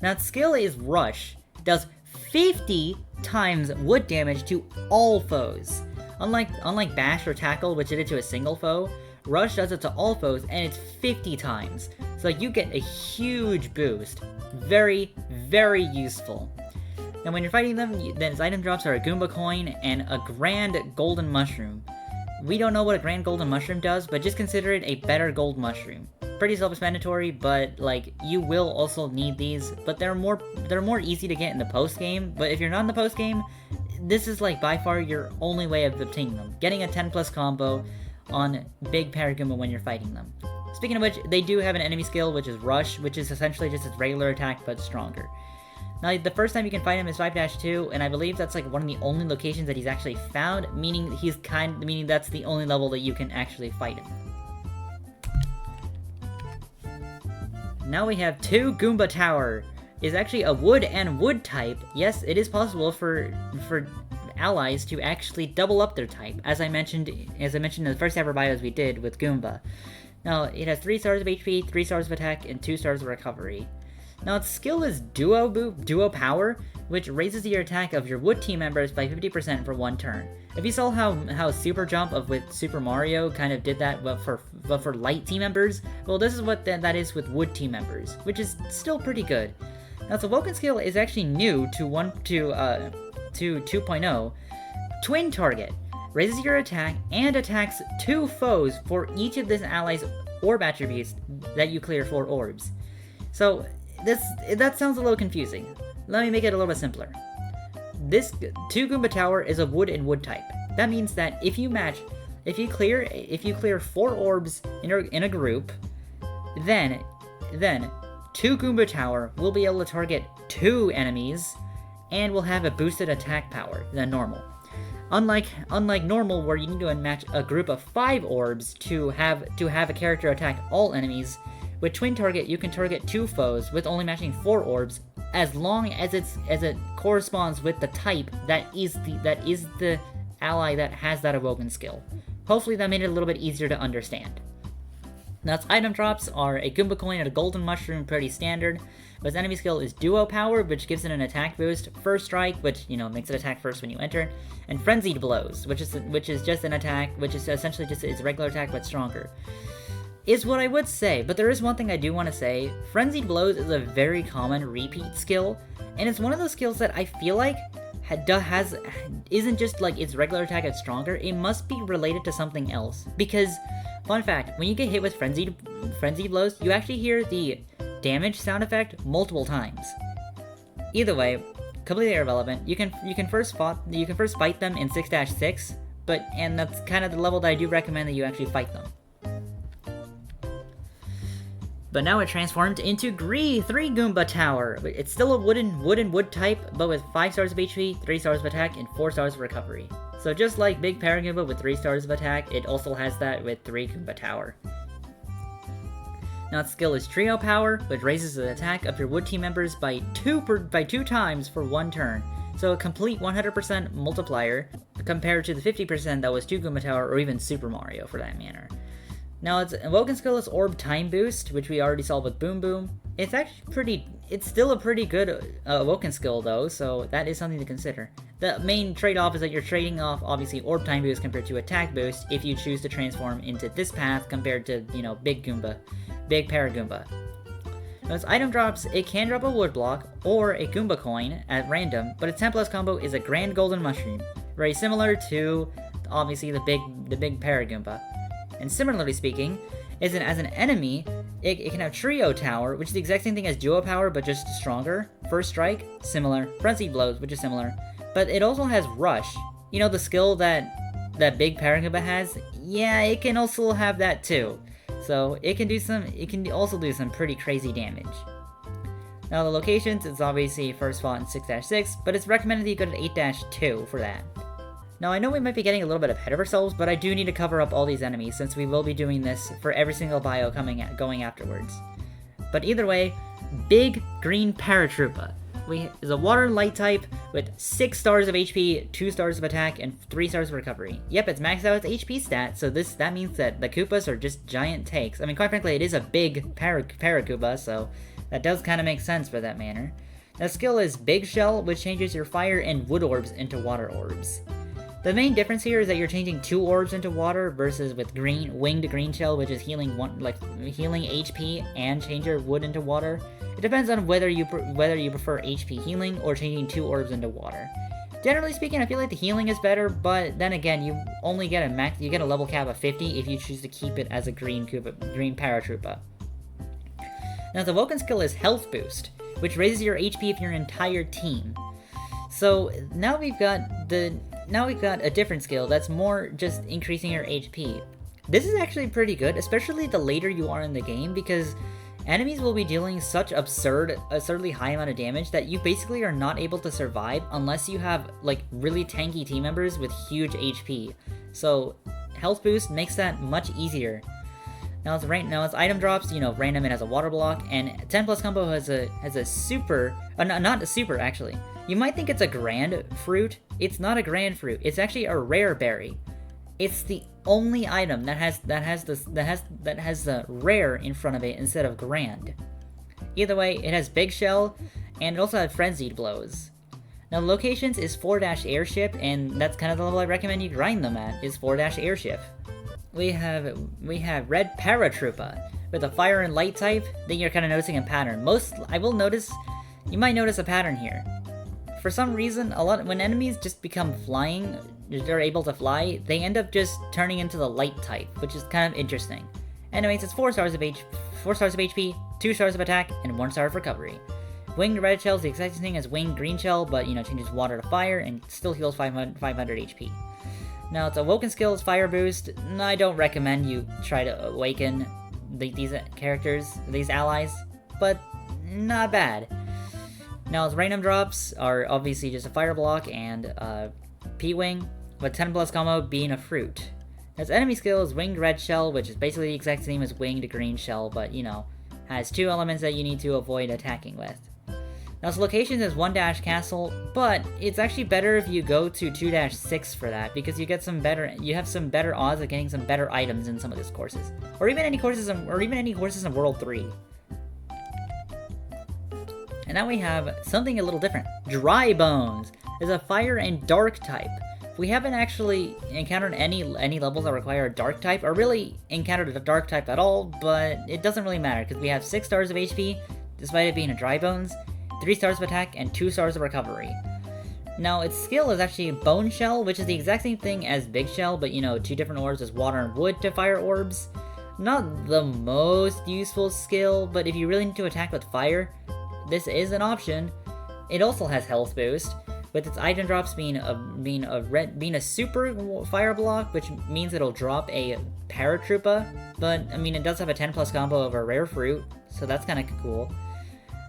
Now its skill is Rush, does 50 times wood damage to all foes. Unlike Bash or Tackle, which did it to a single foe, Rush does it to all foes, and it's 50 times. So you get a huge boost. Very, very useful. Now when you're fighting them, then its item drops are a Goomba coin and a Grand Golden Mushroom. We don't know what a Grand Golden Mushroom does, but just consider it a better gold mushroom. Pretty self-explanatory, but you will also need these, but they're more easy to get in the post-game. But if you're not in the post-game, this is by far your only way of obtaining them. Getting a 10+ combo on Big Paragoomba when you're fighting them. Speaking of which, they do have an enemy skill, which is Rush, which is essentially just its regular attack, but stronger. Now, the first time you can fight him is 5-2, and I believe that's one of the only locations that he's actually found, meaning that's the only level that you can actually fight him. Now we have 2 Goomba Tower. Is actually a wood and wood type. Yes, it is possible for allies to actually double up their type, as I mentioned in the first ever bios we did with Goomba. Now, it has 3 stars of HP, 3 stars of attack, and 2 stars of recovery. Now, its skill is Duo Power, which raises your attack of your wood team members by 50% for 1 turn. If you saw how Super Jump with Super Mario kind of did that, but for light team members, well, this is what that is with wood team members, which is still pretty good. Now, its awoken skill is actually new to 2.0. Twin Target raises your attack and attacks 2 foes for each of this ally's orb attributes that you clear 4 orbs. So that sounds a little confusing. Let me make it a little bit simpler. This 2 Goomba Tower is a wood and wood type. That means that if you clear 4 orbs in a group, then 2 Goomba Tower will be able to target 2 enemies and will have a boosted attack power than normal. Unlike normal, where you need to match a group of 5 orbs to have a character attack all enemies, With Twin Target, you can target 2 foes with only matching 4 orbs, as long as it corresponds with the type that is the ally that has that awoken skill. Hopefully that made it a little bit easier to understand. Now its item drops are a Goomba coin and a golden mushroom, pretty standard. But its enemy skill is Duo Power, which gives it an attack boost, First Strike, which, makes it attack first when you enter, and Frenzied Blows, which is just an attack, which is essentially just its regular attack but stronger. Is what I would say, but there is one thing I do want to say. Frenzied Blows is a very common repeat skill, and it's one of those skills that I feel like isn't just like its regular attack that's stronger, it must be related to something else. Because, fun fact, when you get hit with Frenzied Blows, you actually hear the damage sound effect multiple times. Either way, completely irrelevant. You can first fight them in 6-6, and that's kind of the level that I do recommend that you actually fight them. But now it transformed into Gree 3 Goomba Tower. It's still a wood type, but with 5 stars of HP, 3 stars of attack, and 4 stars of recovery. So just like Big Paragoomba with 3 stars of attack, it also has that with 3 Goomba Tower. Now its skill is Trio Power, which raises the attack of your wood team members by 2 times for 1 turn. So a complete 100% multiplier compared to the 50% that was 2 Goomba Tower or even Super Mario for that matter. Now its awoken skill is Orb Time Boost, which we already saw with Boom Boom. It's still a pretty good awoken skill though, so that is something to consider. The main trade-off is that you're trading off obviously Orb Time Boost compared to Attack Boost if you choose to transform into this path compared to, Big Paragoomba. Now its item drops, it can drop a wood block or a Goomba coin at random, but its 10+ combo is a Grand Golden Mushroom, very similar to obviously the big Paragoomba. And similarly speaking, as an enemy, it can have Trio Tower, which is the exact same thing as Duo Power, but just stronger. First Strike, similar. Frenzied Blows, which is similar. But it also has Rush. The skill that Big Paragoomba has? Yeah, it can also have that too. So it can also do some pretty crazy damage. Now the locations, it's obviously first fought in 6-6, but it's recommended that you go to 8-2 for that. Now I know we might be getting a little bit ahead of ourselves, but I do need to cover up all these enemies since we will be doing this for every single bio going afterwards. But either way, Big Green Paratroopa is a water light type with 6 stars of HP, 2 stars of attack, and 3 stars of recovery. Yep, it's maxed out its HP stat, so that means that the Koopas are just giant takes. I mean, quite frankly, it is a big Paracoopa, so that does kind of make sense for that manner. The skill is Big Shell, which changes your fire and wood orbs into water orbs. The main difference here is that you're changing 2 orbs into water versus with winged green shell, which is healing HP and change your wood into water. It depends on whether you prefer HP healing or changing 2 orbs into water. Generally speaking, I feel like the healing is better, but then again, you only get a level cap of 50 if you choose to keep it as a green Paratroopa. Now the awoken skill is Health Boost, which raises your HP of your entire team. So now we've got a different skill that's more just increasing your HP. This is actually pretty good, especially the later you are in the game, because enemies will be dealing such absurdly high amount of damage that you basically are not able to survive unless you have really tanky team members with huge HP. So Health Boost makes that much easier. Now its item drops, random, it has a water block, and 10+ combo has a super, not a super actually. You might think it's a grand fruit. It's not a grand fruit. It's actually a rare berry. It's the only item that has the rare in front of it instead of grand. Either way, it has Big Shell, and it also has Frenzied Blows. Now the locations is 4-Airship, and that's kind of the level I recommend you grind them at, is 4-Airship. We have Red Paratroopa with a fire and light type. Then you're kind of noticing a pattern. You might notice a pattern here. For some reason, when enemies just become flying, they're able to fly, they end up just turning into the light type, which is kind of interesting. Anyways, it's 4 stars of HP, 2 stars of attack, and 1 star of recovery. Winged Red Shell is the exact same thing as Winged Green Shell, but changes water to fire and still heals 500 HP. Now its awoken skill is Fire Boost. I don't recommend you try to awaken these allies, but not bad. Now its random drops are obviously just a fire block and P-Wing, with 10+ combo being a fruit. Its enemy skill is Winged Red Shell, which is basically the exact same as Winged Green Shell, but has 2 elements that you need to avoid attacking with. Now its location is 1-castle, but it's actually better if you go to 2-6 for that, because you have some better odds of getting some better items in some of these courses. Or even any courses in World 3. And now we have something a little different. Dry Bones is a fire and dark type. We haven't actually encountered any levels that require a dark type, or really encountered a dark type at all, but it doesn't really matter, because we have 6 stars of HP, despite it being a Dry Bones, 3 stars of attack, and 2 stars of recovery. Now, its skill is actually Bone Shell, which is the exact same thing as Big Shell, but 2 different orbs as water and wood to fire orbs. Not the most useful skill, but if you really need to attack with fire, this is an option. It also has health boost, with its item drops being a super fire block, which means it'll drop a Paratroopa, but it does have a 10+ combo of a rare fruit, so that's kind of cool.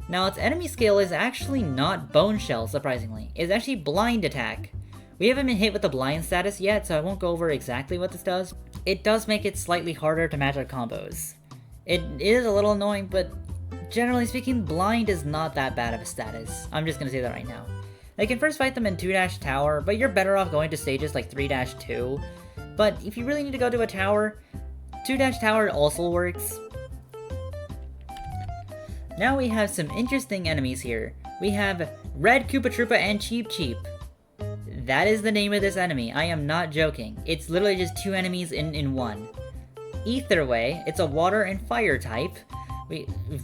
Now its enemy skill is actually not Bone Shell, surprisingly. It's actually Blind Attack. We haven't been hit with the blind status yet, so I won't go over exactly what this does. It does make it slightly harder to match our combos. It is a little annoying, but generally speaking, blind is not that bad of a status. I'm just gonna say that right now. You can first fight them in 2-tower, but you're better off going to stages like 3-2. But if you really need to go to a tower, 2-tower also works. Now we have some interesting enemies here. We have Red Koopa Troopa and Cheep Cheep. That is the name of this enemy. I am not joking. It's literally just 2 enemies in one. Etherway, it's a water and fire type.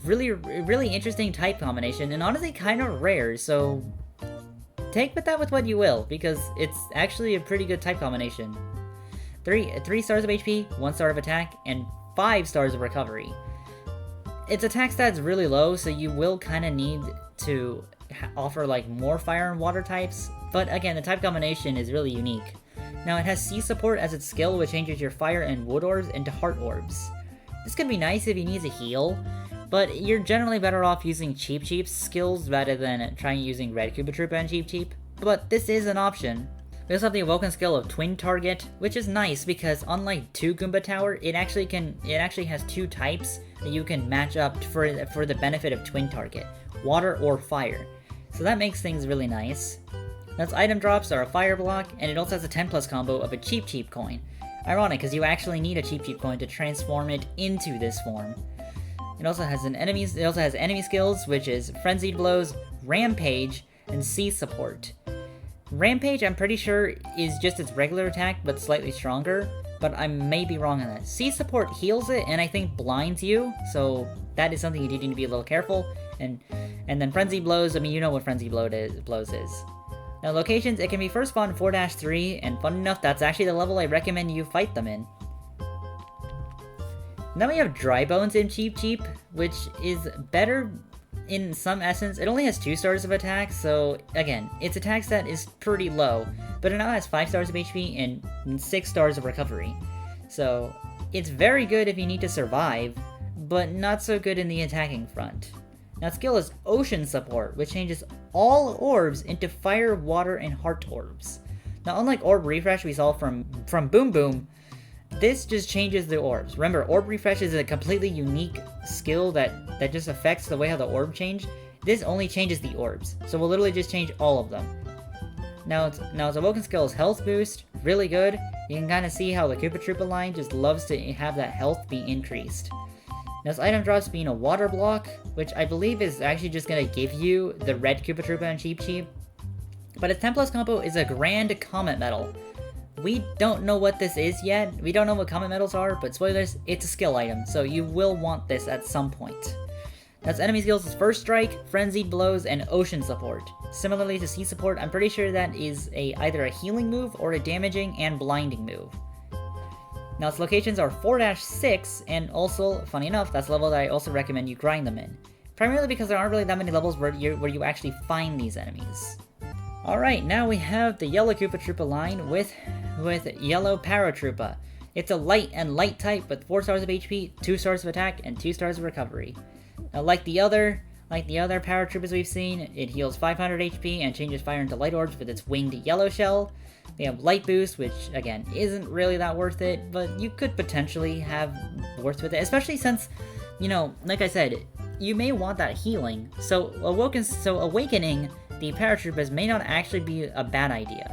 Really interesting type combination, and honestly kind of rare, so take with that with what you will, because it's actually a pretty good type combination. 3 stars of HP, 1 star of attack, and 5 stars of recovery. Its attack stat's really low, so you will kind of need to offer more fire and water types, but again, the type combination is really unique. Now it has Sea Support as its skill, which changes your fire and wood orbs into heart orbs. This could be nice if he needs a heal, but you're generally better off using Cheep Cheep's skills rather than trying using Red Koopa Troopa and Cheep Cheep, but this is an option. We also have the Awoken skill of Twin Target, which is nice because unlike 2 Goomba Tower, it actually has 2 types that you can match up for the benefit of Twin Target, water or fire. So that makes things really nice. Now its item drops are a fire block, and it also has a 10+ combo of a Cheep Cheep coin. Ironic, because you actually need a Cheep Cheep coin to transform it into this form. It also has enemy skills, which is Frenzied Blows, Rampage, and Sea Support. Rampage, I'm pretty sure, is just its regular attack, but slightly stronger, but I may be wrong on that. Sea Support heals it, and I think blinds you, so that is something you do need to be a little careful. And then Frenzied Blows, you know what Frenzied Blows is. Now locations, it can be first spawned 4-3, and fun enough, that's actually the level I recommend you fight them in. Now we have Dry Bones in Cheep Cheep, which is better in some essence. It only has 2 stars of attack, so again, its attack stat is pretty low, but it now has 5 stars of HP and 6 stars of recovery. So it's very good if you need to survive, but not so good in the attacking front. Now its skill is Ocean Support, which changes all orbs into fire, water, and heart orbs. Now unlike Orb Refresh we saw from Boom Boom, this just changes the orbs. Remember, Orb Refresh is a completely unique skill that just affects the way how the orb changed. This only changes the orbs, so we'll literally just change all of them. Now its Awoken skill is Health Boost, really good. You can kind of see how the Koopa Troopa line just loves to have that health be increased. Now its item drops being a water block, which I believe is actually just going to give you the Red Koopa Troopa and Cheep Cheep. But its 10+ combo is a Grand Comet Medal. We don't know what this is yet, we don't know what comet medals are, but spoilers, it's a skill item, so you will want this at some point. Now its enemy skills is First Strike, Frenzied Blows, and Ocean Support. Similarly to Sea Support, I'm pretty sure that is either a healing move or a damaging and blinding move. Now its locations are 4-6, and also, funny enough, that's a level that I also recommend you grind them in. Primarily because there aren't really that many levels where you actually find these enemies. Alright, now we have the Yellow Koopa Troopa line with Yellow Paratroopa. It's a light and light type with 4 stars of HP, 2 stars of attack, and 2 stars of recovery. Now like the other Paratroopas we've seen, it heals 500 HP and changes fire into light orbs with its winged yellow shell. They have Light Boost, which again isn't really that worth it, but you could potentially have worth with it, especially since you know, like I said, you may want that healing, so awakening the paratroopers may not actually be a bad idea.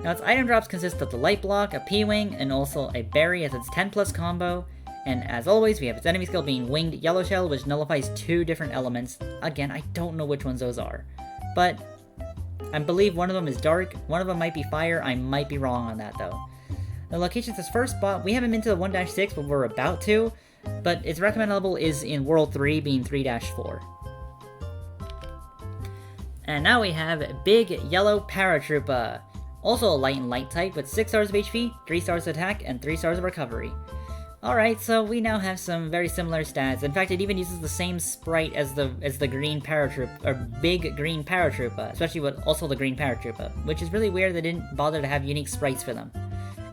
Now its item drops consist of the light block, a P-wing, and also a berry as its 10+ combo, and as always we have its enemy skill being winged yellow shell, which nullifies 2 different elements. Again, I don't know which ones those are, but I believe one of them is dark, one of them might be fire. I might be wrong on that though. The location is first spot. We haven't been to the 1-6, but we're about to, but its recommendable is in World 3, being 3-4. And now we have Big Yellow Paratrooper. Also a light and light type with 6 stars of HP, 3 stars of attack, and 3 stars of recovery. Alright, so we now have some very similar stats. In fact, it even uses the same sprite as the green paratrooper, or big green paratrooper, especially with also the green paratrooper, which is really weird they didn't bother to have unique sprites for them.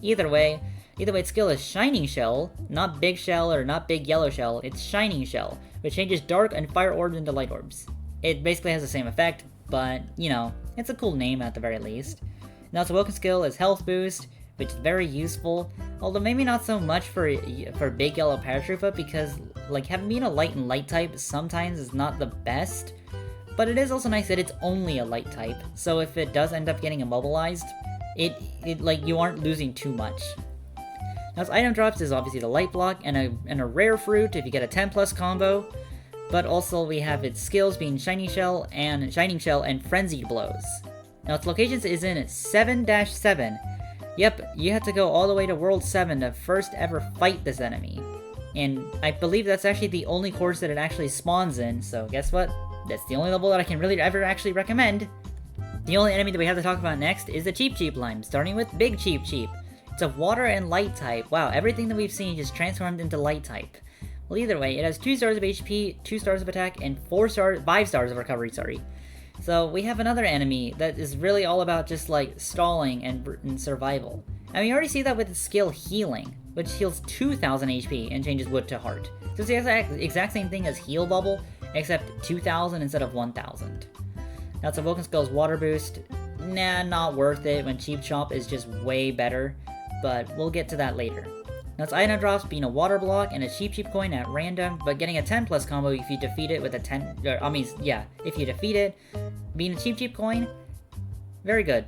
Either way, its skill is Shining Shell, not Big Shell or not Big Yellow Shell, it's Shining Shell, which changes dark and fire orbs into light orbs. It basically has the same effect, but, you know, it's a cool name at the very least. Now its awoken skill is Health Boost, which is very useful, although maybe not so much for Big Yellow Paratrooper, because, like, having being a light and light type sometimes is not the best, but it is also nice that it's only a light type, so if it does end up getting immobilized, like, you aren't losing too much. Now its item drops is obviously the light block and a rare fruit if you get a 10+ combo, but also we have its skills being Shining Shell and Frenzied Blows. Now its locations is in 7-7. Yep, you have to go all the way to World 7 to first ever fight this enemy. And I believe that's actually the only course that it actually spawns in, so guess what? That's the only level that I can really ever actually recommend. The only enemy that we have to talk about next is the Cheep Cheep Lime, starting with Big Cheep Cheep. It's a water and light type. Wow, everything that we've seen just transformed into light type. Well, either way, it has 2 stars of HP, 2 stars of attack, and 5 stars of recovery, sorry. So we have another enemy that is really all about just like stalling and survival. And we already see that with the skill Healing, which heals 2,000 HP and changes wood to heart. So it's the exact same thing as Heal Bubble, except 2,000 instead of 1,000. Now its awoken skill is Water Boost. Nah, not worth it when Cheap Chomp is just way better, but we'll get to that later. Now its item drops being a water block and a Cheep Cheep coin at random, but getting a 10+ combo if you defeat it with a 10, if you defeat it, being a Cheep Cheep coin, very good.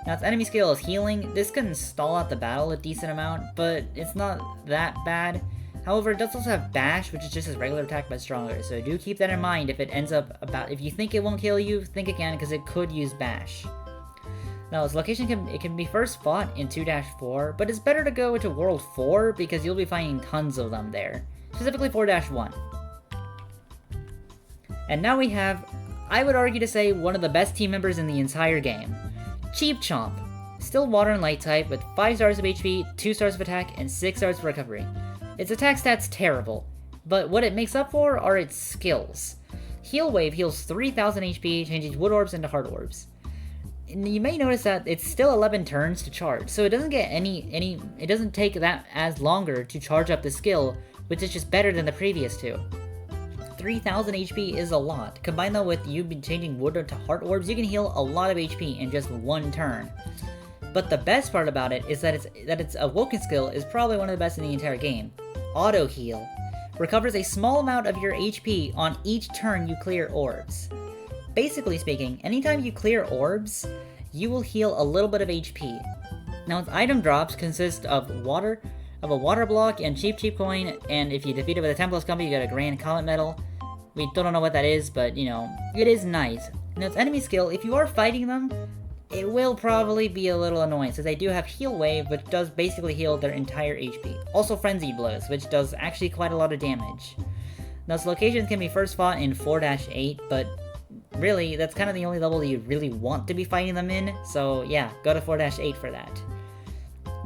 Now its enemy skill is Healing. This can stall out the battle a decent amount, but it's not that bad. However, it does also have Bash, which is just its regular attack but stronger, so do keep that in mind if it ends up if you think it won't kill you, think again, because it could use Bash. Now, its location can be first fought in 2-4, but it's better to go into World 4 because you'll be finding tons of them there, specifically 4-1. And now we have, I would argue to say, one of the best team members in the entire game, Cheep Chomp. Still water and light type with 5 stars of HP, 2 stars of attack, and 6 stars of recovery. Its attack stat's terrible, but what it makes up for are its skills. Heal Wave heals 3,000 HP, changing wood orbs into heart orbs. And you may notice that it's still 11 turns to charge, so it doesn't get it doesn't take that as longer to charge up the skill, which is just better than the previous two. 3,000 HP is a lot. Combine that with you changing wood to heart orbs, you can heal a lot of HP in just one turn. But the best part about it is that its awoken skill is probably one of the best in the entire game. Auto Heal recovers a small amount of your HP on each turn you clear orbs. Basically speaking, anytime you clear orbs, you will heal a little bit of HP. Now its item drops consist of a water block and Cheep Cheep coin, and if you defeat it with a 10+ combo, you get a Grand Comet Medal. We don't know what that is, but you know, it is nice. Now its enemy skill, if you are fighting them, it will probably be a little annoying, since they do have Heal Wave, which does basically heal their entire HP. Also Frenzied Blows, which does actually quite a lot of damage. Now its locations can be first fought in 4-8, but really, that's kind of the only level that you really want to be fighting them in, so yeah, go to 4-8 for that.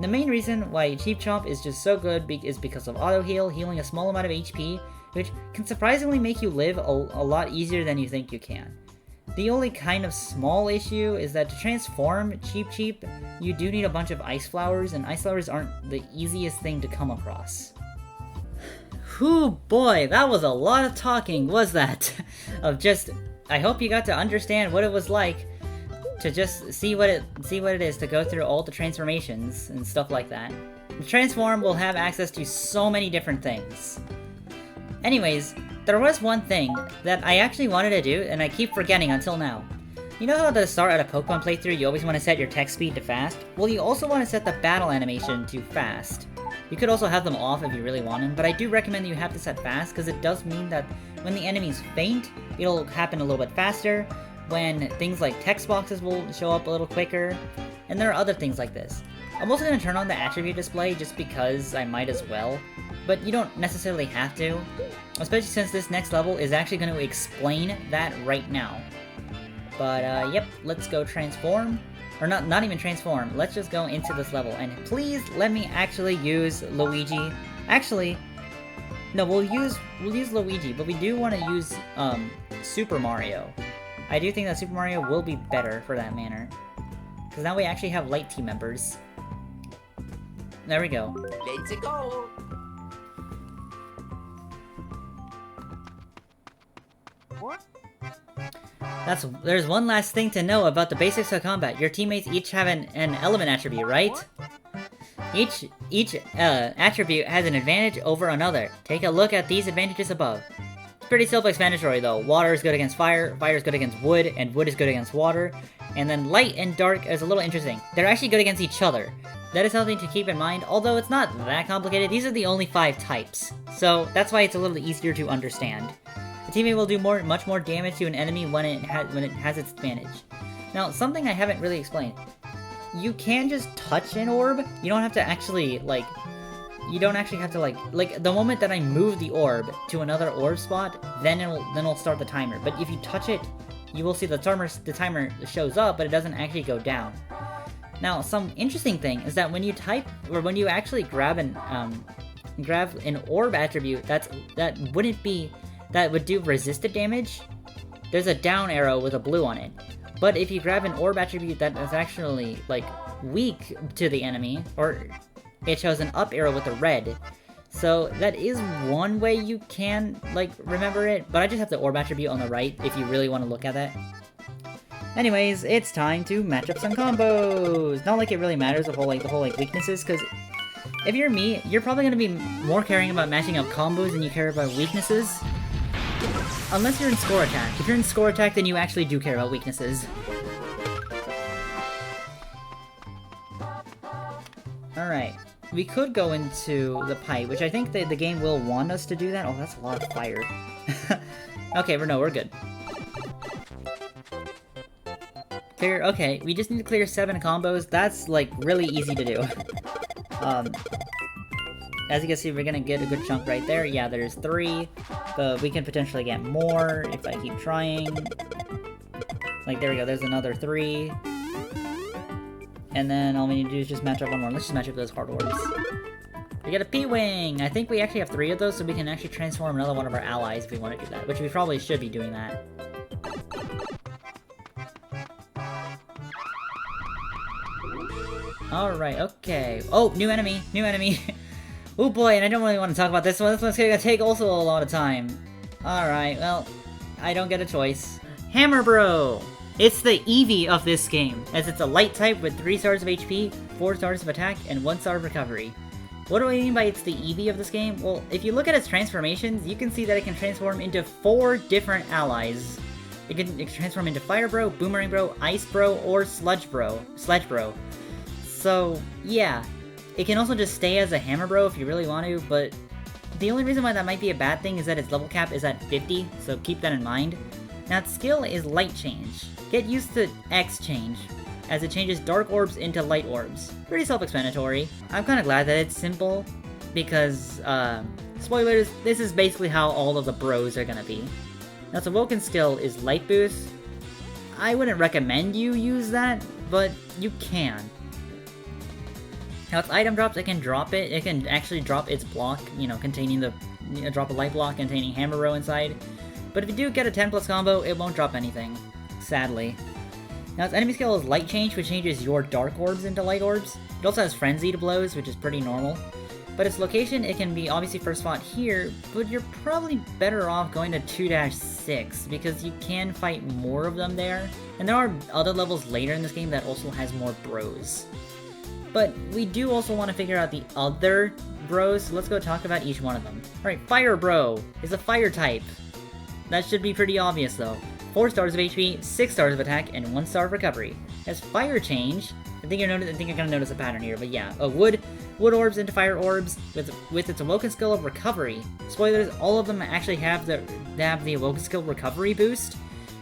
The main reason why Cheep Chomp is just so good is because of auto heal, healing a small amount of HP, which can surprisingly make you live a lot easier than you think you can. The only kind of small issue is that to transform Cheep Cheep, you do need a bunch of ice flowers, and ice flowers aren't the easiest thing to come across. Whew, boy, that was a lot of talking, was that? I hope you got to understand what it was like to just see what it is to go through all the transformations and stuff like that. The Transform will have access to so many different things. Anyways, there was one thing that I actually wanted to do, and I keep forgetting until now. You know how at the start of a Pokemon playthrough, you always want to set your text speed to fast? Well, you also want to set the battle animation to fast. You could also have them off if you really want them, but I do recommend that you have to set fast, because it does mean that when the enemies faint, it'll happen a little bit faster, when things like text boxes will show up a little quicker, and there are other things like this. I'm also going to turn on the attribute display just because I might as well, but you don't necessarily have to, especially since this next level is actually going to explain that right now. But, yep, let's go transform. Or not even transform, let's just go into this level, and please let me actually use Luigi. Actually, no, we'll use Luigi, but we do want to use, Super Mario. I do think that Super Mario will be better for that manner. Because now we actually have light team members. There we go. Let's go. There's one last thing to know about the basics of combat. Your teammates each have an element attribute, right? Each attribute has an advantage over another. Take a look at these advantages above. It's pretty self-explanatory though. Water is good against fire, fire is good against wood, and wood is good against water. And then light and dark is a little interesting. They're actually good against each other. That is something to keep in mind, although it's not that complicated. These are the only 5 types, so that's why it's a little easier to understand. A teammate will do much more damage to an enemy when it has its advantage. Now, something I haven't really explained. You can just touch an orb. You don't have to actually, like... You don't actually have to, like, the moment that I move the orb to another orb spot, then it'll start the timer. But if you touch it, you will see the timer shows up, but it doesn't actually go down. Now, some interesting thing is that when you type, or when you actually grab an orb attribute that would do resisted damage, there's a down arrow with a blue on it. But if you grab an orb attribute that is actually, like, weak to the enemy, or it shows an up arrow with a red. So that is one way you can, like, remember it, but I just have the orb attribute on the right if you really want to look at that. Anyways, it's time to match up some combos! Not like it really matters the whole weaknesses, because if you're me, you're probably going to be more caring about matching up combos than you care about weaknesses. Unless you're in score attack. If you're in score attack, then you actually do care about weaknesses. Alright. We could go into the pipe, which I think the game will want us to do that. Oh, that's a lot of fire. Okay, we're good. Okay, we just need to clear 7 combos. That's, like, really easy to do. As you can see, we're gonna get a good chunk right there. Yeah, there's 3, but we can potentially get more if I keep trying. Like, there we go, there's another 3. And then all we need to do is just match up one more. Let's just match up those hard orbs. We get a P-Wing! I think we actually have 3 of those, so we can actually transform another one of our allies if we want to do that, which we probably should be doing that. Alright, okay. Oh, new enemy! New enemy! Oh boy, and I don't really want to talk about this one. This one's gonna take also a lot of time. Alright, well, I don't get a choice. Hammer Bro! It's the Eevee of this game, as it's a light type with 3 stars of HP, 4 stars of attack, and 1 star of recovery. What do I mean by it's the Eevee of this game? Well, if you look at its transformations, you can see that it can transform into 4 different allies. It can transform into Fire Bro, Boomerang Bro, Ice Bro, or Sledge Bro. So, yeah. It can also just stay as a Hammer Bro if you really want to, but the only reason why that might be a bad thing is that its level cap is at 50, so keep that in mind. Now, its skill is Light Change. Get used to X Change, as it changes dark orbs into light orbs. Pretty self-explanatory. I'm kinda glad that it's simple, because, spoilers, this is basically how all of the bros are gonna be. Now, its Awoken skill is Light Boost. I wouldn't recommend you use that, but you can. Now, its item drops, it can drop it. It can actually drop its block, you know, containing the... drop a light block containing Hammer Bro inside. But if you do get a 10+ combo, it won't drop anything. Sadly. Now, its enemy skill is Light Change, which changes your dark orbs into light orbs. It also has Frenzied blows, which is pretty normal. But its location, it can be obviously first fought here, but you're probably better off going to 2-6, because you can fight more of them there. And there are other levels later in this game that also has more bros. But we do also want to figure out the other bros, so let's go talk about each one of them. Alright, Fire Bro is a fire type. That should be pretty obvious though. 4 stars of HP, 6 stars of attack, and 1 star of recovery. Has Fire Change. I think you're gonna notice a pattern here, but yeah. Wood orbs into fire orbs with its awoken skill of recovery. Spoilers, all of them actually have the awoken skill recovery boost,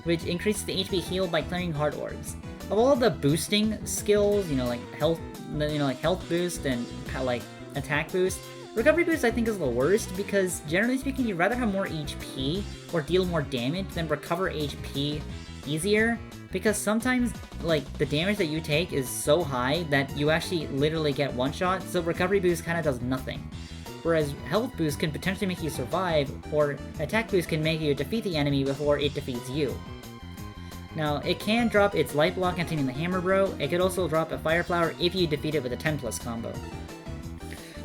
which increases the HP healed by clearing hard orbs. Of all of the boosting skills, like health boost and like attack boost, recovery boost I think is the worst because generally speaking you'd rather have more HP or deal more damage than recover HP easier, because sometimes like the damage that you take is so high that you actually literally get one shot, so recovery boost kind of does nothing. Whereas health boost can potentially make you survive, or attack boost can make you defeat the enemy before it defeats you. Now, it can drop its light block containing the Hammer Bro. It could also drop a Fire Flower if you defeat it with a 10+ combo.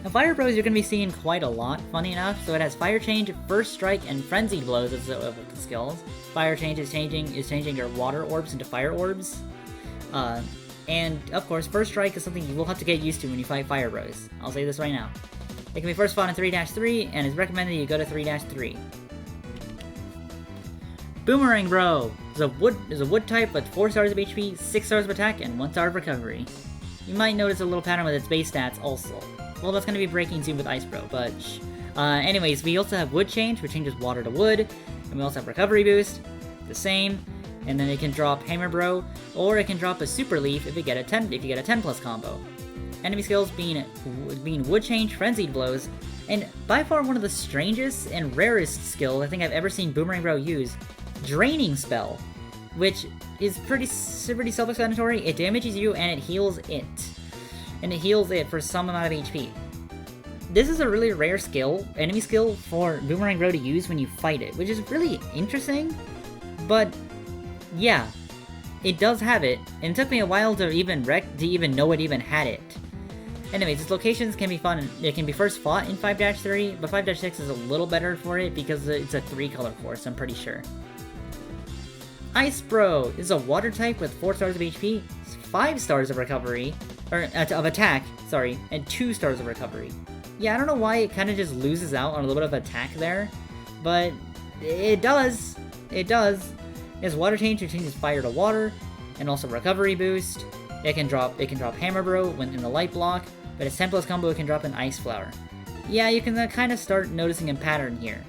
Now, Fire Bros you're going to be seeing quite a lot, funny enough. So it has Fire Change, First Strike, and Frenzied Blows as the skills. Fire Change is changing your water orbs into fire orbs. And, of course, First Strike is something you will have to get used to when you fight Fire Bros. I'll say this right now. It can be first fought in 3-3, and it's recommended you go to 3-3. Boomerang Bro is a wood type with 4 stars of HP, 6 stars of attack, and 1 star of recovery. You might notice a little pattern with its base stats also. Well, that's going to be breaking soon with Ice Bro, but anyways, we also have Wood Change, which changes water to wood, and we also have Recovery Boost, the same, and then it can drop Hammer Bro, or it can drop a Super Leaf if you get a 10+ combo. Enemy skills being Wood Change, Frenzied Blows, and by far one of the strangest and rarest skills I think I've ever seen Boomerang Bro use, Draining Spell, which is pretty self-explanatory. It damages you and it heals it. And it heals it for some amount of HP. This is a really rare enemy skill for Boomerang Bro to use when you fight it, which is really interesting, but yeah, it does have it, and it took me a while to even know it even had it. Anyways, its locations can be fun. It can be first fought in 5-3, but 5-6 is a little better for it because it's a 3-color course, I'm pretty sure. Ice Bro is a water type with 4 stars of HP, 5 stars of recovery, of attack, sorry, and 2 stars of recovery. Yeah, I don't know why it kind of just loses out on a little bit of attack there, but it does. It does. It has Water Change, which changes fire to water, and also recovery boost. It can drop Hammer Bro when in the light block, but its 10+ combo it can drop an Ice Flower. Yeah, you can kind of start noticing a pattern here.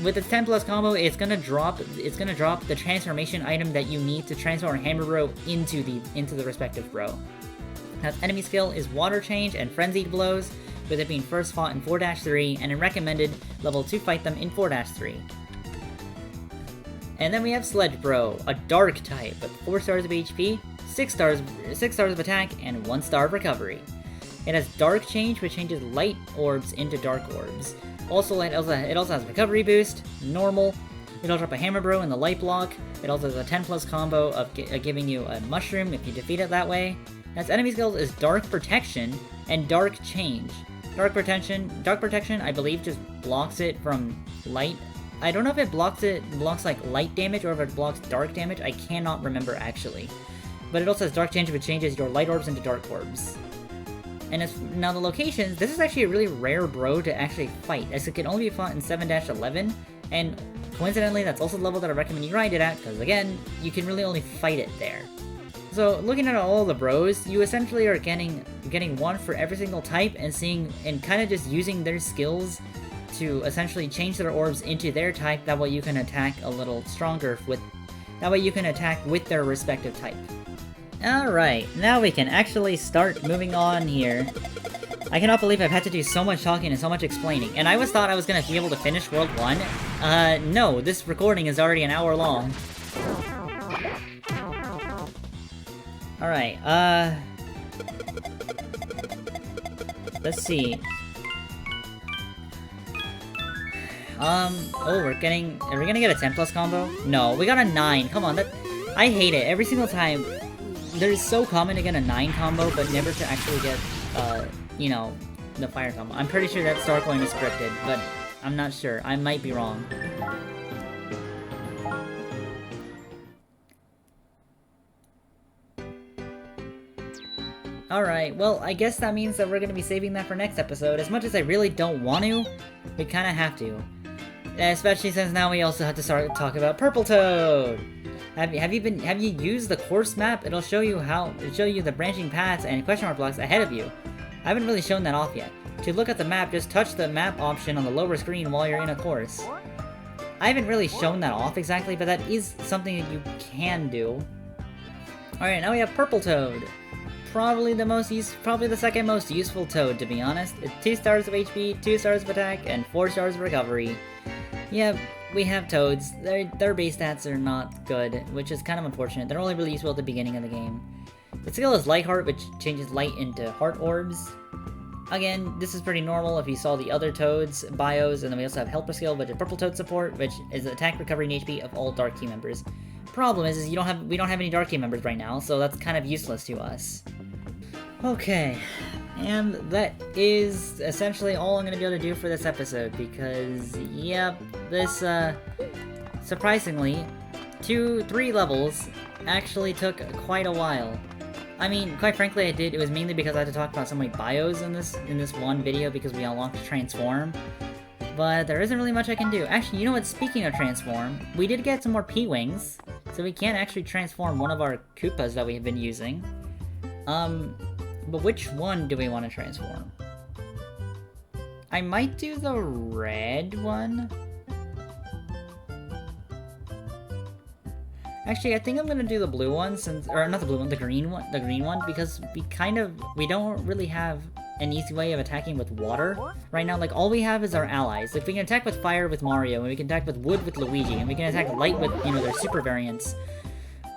With its 10+ combo, it's gonna drop the transformation item that you need to transform Hammer Bro into the respective bro. Now, enemy skill is Water Change and Frenzied Blows, with it being first fought in 4-3, and it recommended level 2 fight them in 4-3. And then we have Sledge Bro, a dark type with 4 stars of HP, 6 stars of attack, and 1 star of recovery. It has Dark Change, which changes light orbs into dark orbs. Also, it also has Recovery Boost, normal. It'll drop a Hammer Bro in the light block. It also has a 10+ combo of giving you a Mushroom if you defeat it that way. Its enemy skills is Dark Protection and Dark Change. Dark Protection, I believe, just blocks it from light. I don't know if it blocks like light damage or if it blocks dark damage. I cannot remember actually. But it also has Dark Change, which changes your light orbs into dark orbs. And now the locations, this is actually a really rare bro to actually fight, as it can only be fought in 7-11, and coincidentally that's also the level that I recommend you grind it at, because again, you can really only fight it there. So looking at all the bros, you essentially are getting one for every single type and kind of just using their skills to essentially change their orbs into their type, that way you can attack a little stronger with their respective type. Alright, now we can actually start moving on here. I cannot believe I've had to do so much talking and so much explaining, and I thought I was gonna be able to finish World 1. No, this recording is already an hour long. Alright, let's see. Are we gonna get a 10+ combo? No, we got a 9, come on, I hate it, every single time. They're so common to get a 9 combo, but never to actually get, the fire combo. I'm pretty sure that Star Coin is scripted, but I'm not sure. I might be wrong. Alright, well, I guess that means that we're gonna be saving that for next episode. As much as I really don't want to, we kinda have to. Especially since now we also have to start talking about Purple Toad! Have you used the course map? It'll show you the branching paths and question mark blocks ahead of you. I haven't really shown that off yet. To look at the map, just touch the map option on the lower screen while you're in a course. I haven't really shown that off exactly, but that is something that you can do. Alright, now we have Purple Toad. Probably the second most useful Toad, to be honest. It's 2 stars of HP, 2 stars of attack, and 4 stars of recovery. Yeah, we have Toads. Their base stats are not good, which is kind of unfortunate. They're only really useful at the beginning of the game. Its skill is Light Heart, which changes light into heart orbs. Again, this is pretty normal if you saw the other Toads, bios, and then we also have Helper skill, which is Purple Toad support, which is attack, recovery, and HP of all Dark Team members. Problem is we don't have any Dark Team members right now, so that's kind of useless to us. Okay, and that is essentially all I'm going to be able to do for this episode, because, yep, this, surprisingly, 3 levels actually took quite a while. I mean, quite frankly, it was mainly because I had to talk about so many bios in this one video because we unlocked Transform. But there isn't really much I can do. Actually, you know what, speaking of Transform, we did get some more P-Wings, so we can actually transform one of our Koopas that we have been using. But which one do we want to transform? I might do the red one. Actually, I think I'm gonna do the blue one or not the blue one, the green one, because we don't really have an easy way of attacking with water right now. Like, all we have is our allies. Like, we can attack with fire with Mario, and we can attack with wood with Luigi, and we can attack light with, their super variants.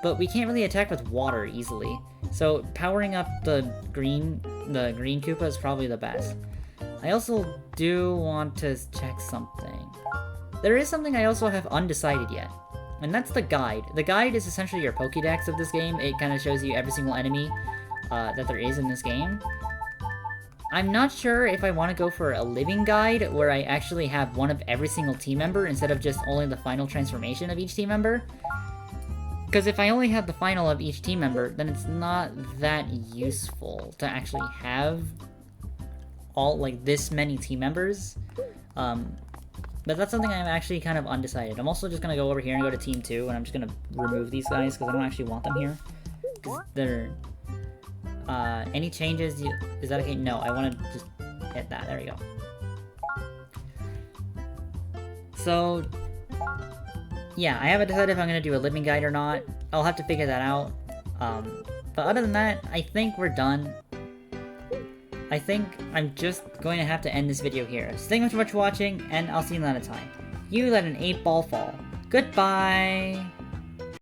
But we can't really attack with water easily. So powering up the green Koopa is probably the best. I also do want to check something. There is something I also have undecided yet, and that's the guide. The guide is essentially your Pokédex of this game. It kind of shows you every single enemy that there is in this game. I'm not sure if I want to go for a living guide where I actually have one of every single team member instead of just only the final transformation of each team member. Because if I only have the final of each team member, then it's not that useful to actually have all, like, this many team members. But that's something I'm actually kind of undecided. I'm also just going to go over here and go to Team 2, and I'm just going to remove these guys because I don't actually want them here. Because they're... any changes? Is that okay? No, I want to just hit that. There we go. So... yeah, I haven't decided if I'm going to do a living guide or not. I'll have to figure that out. But other than that, I think we're done. I think I'm just going to have to end this video here. So thank you so much for watching, and I'll see you another time. You let an 8-ball fall. Goodbye!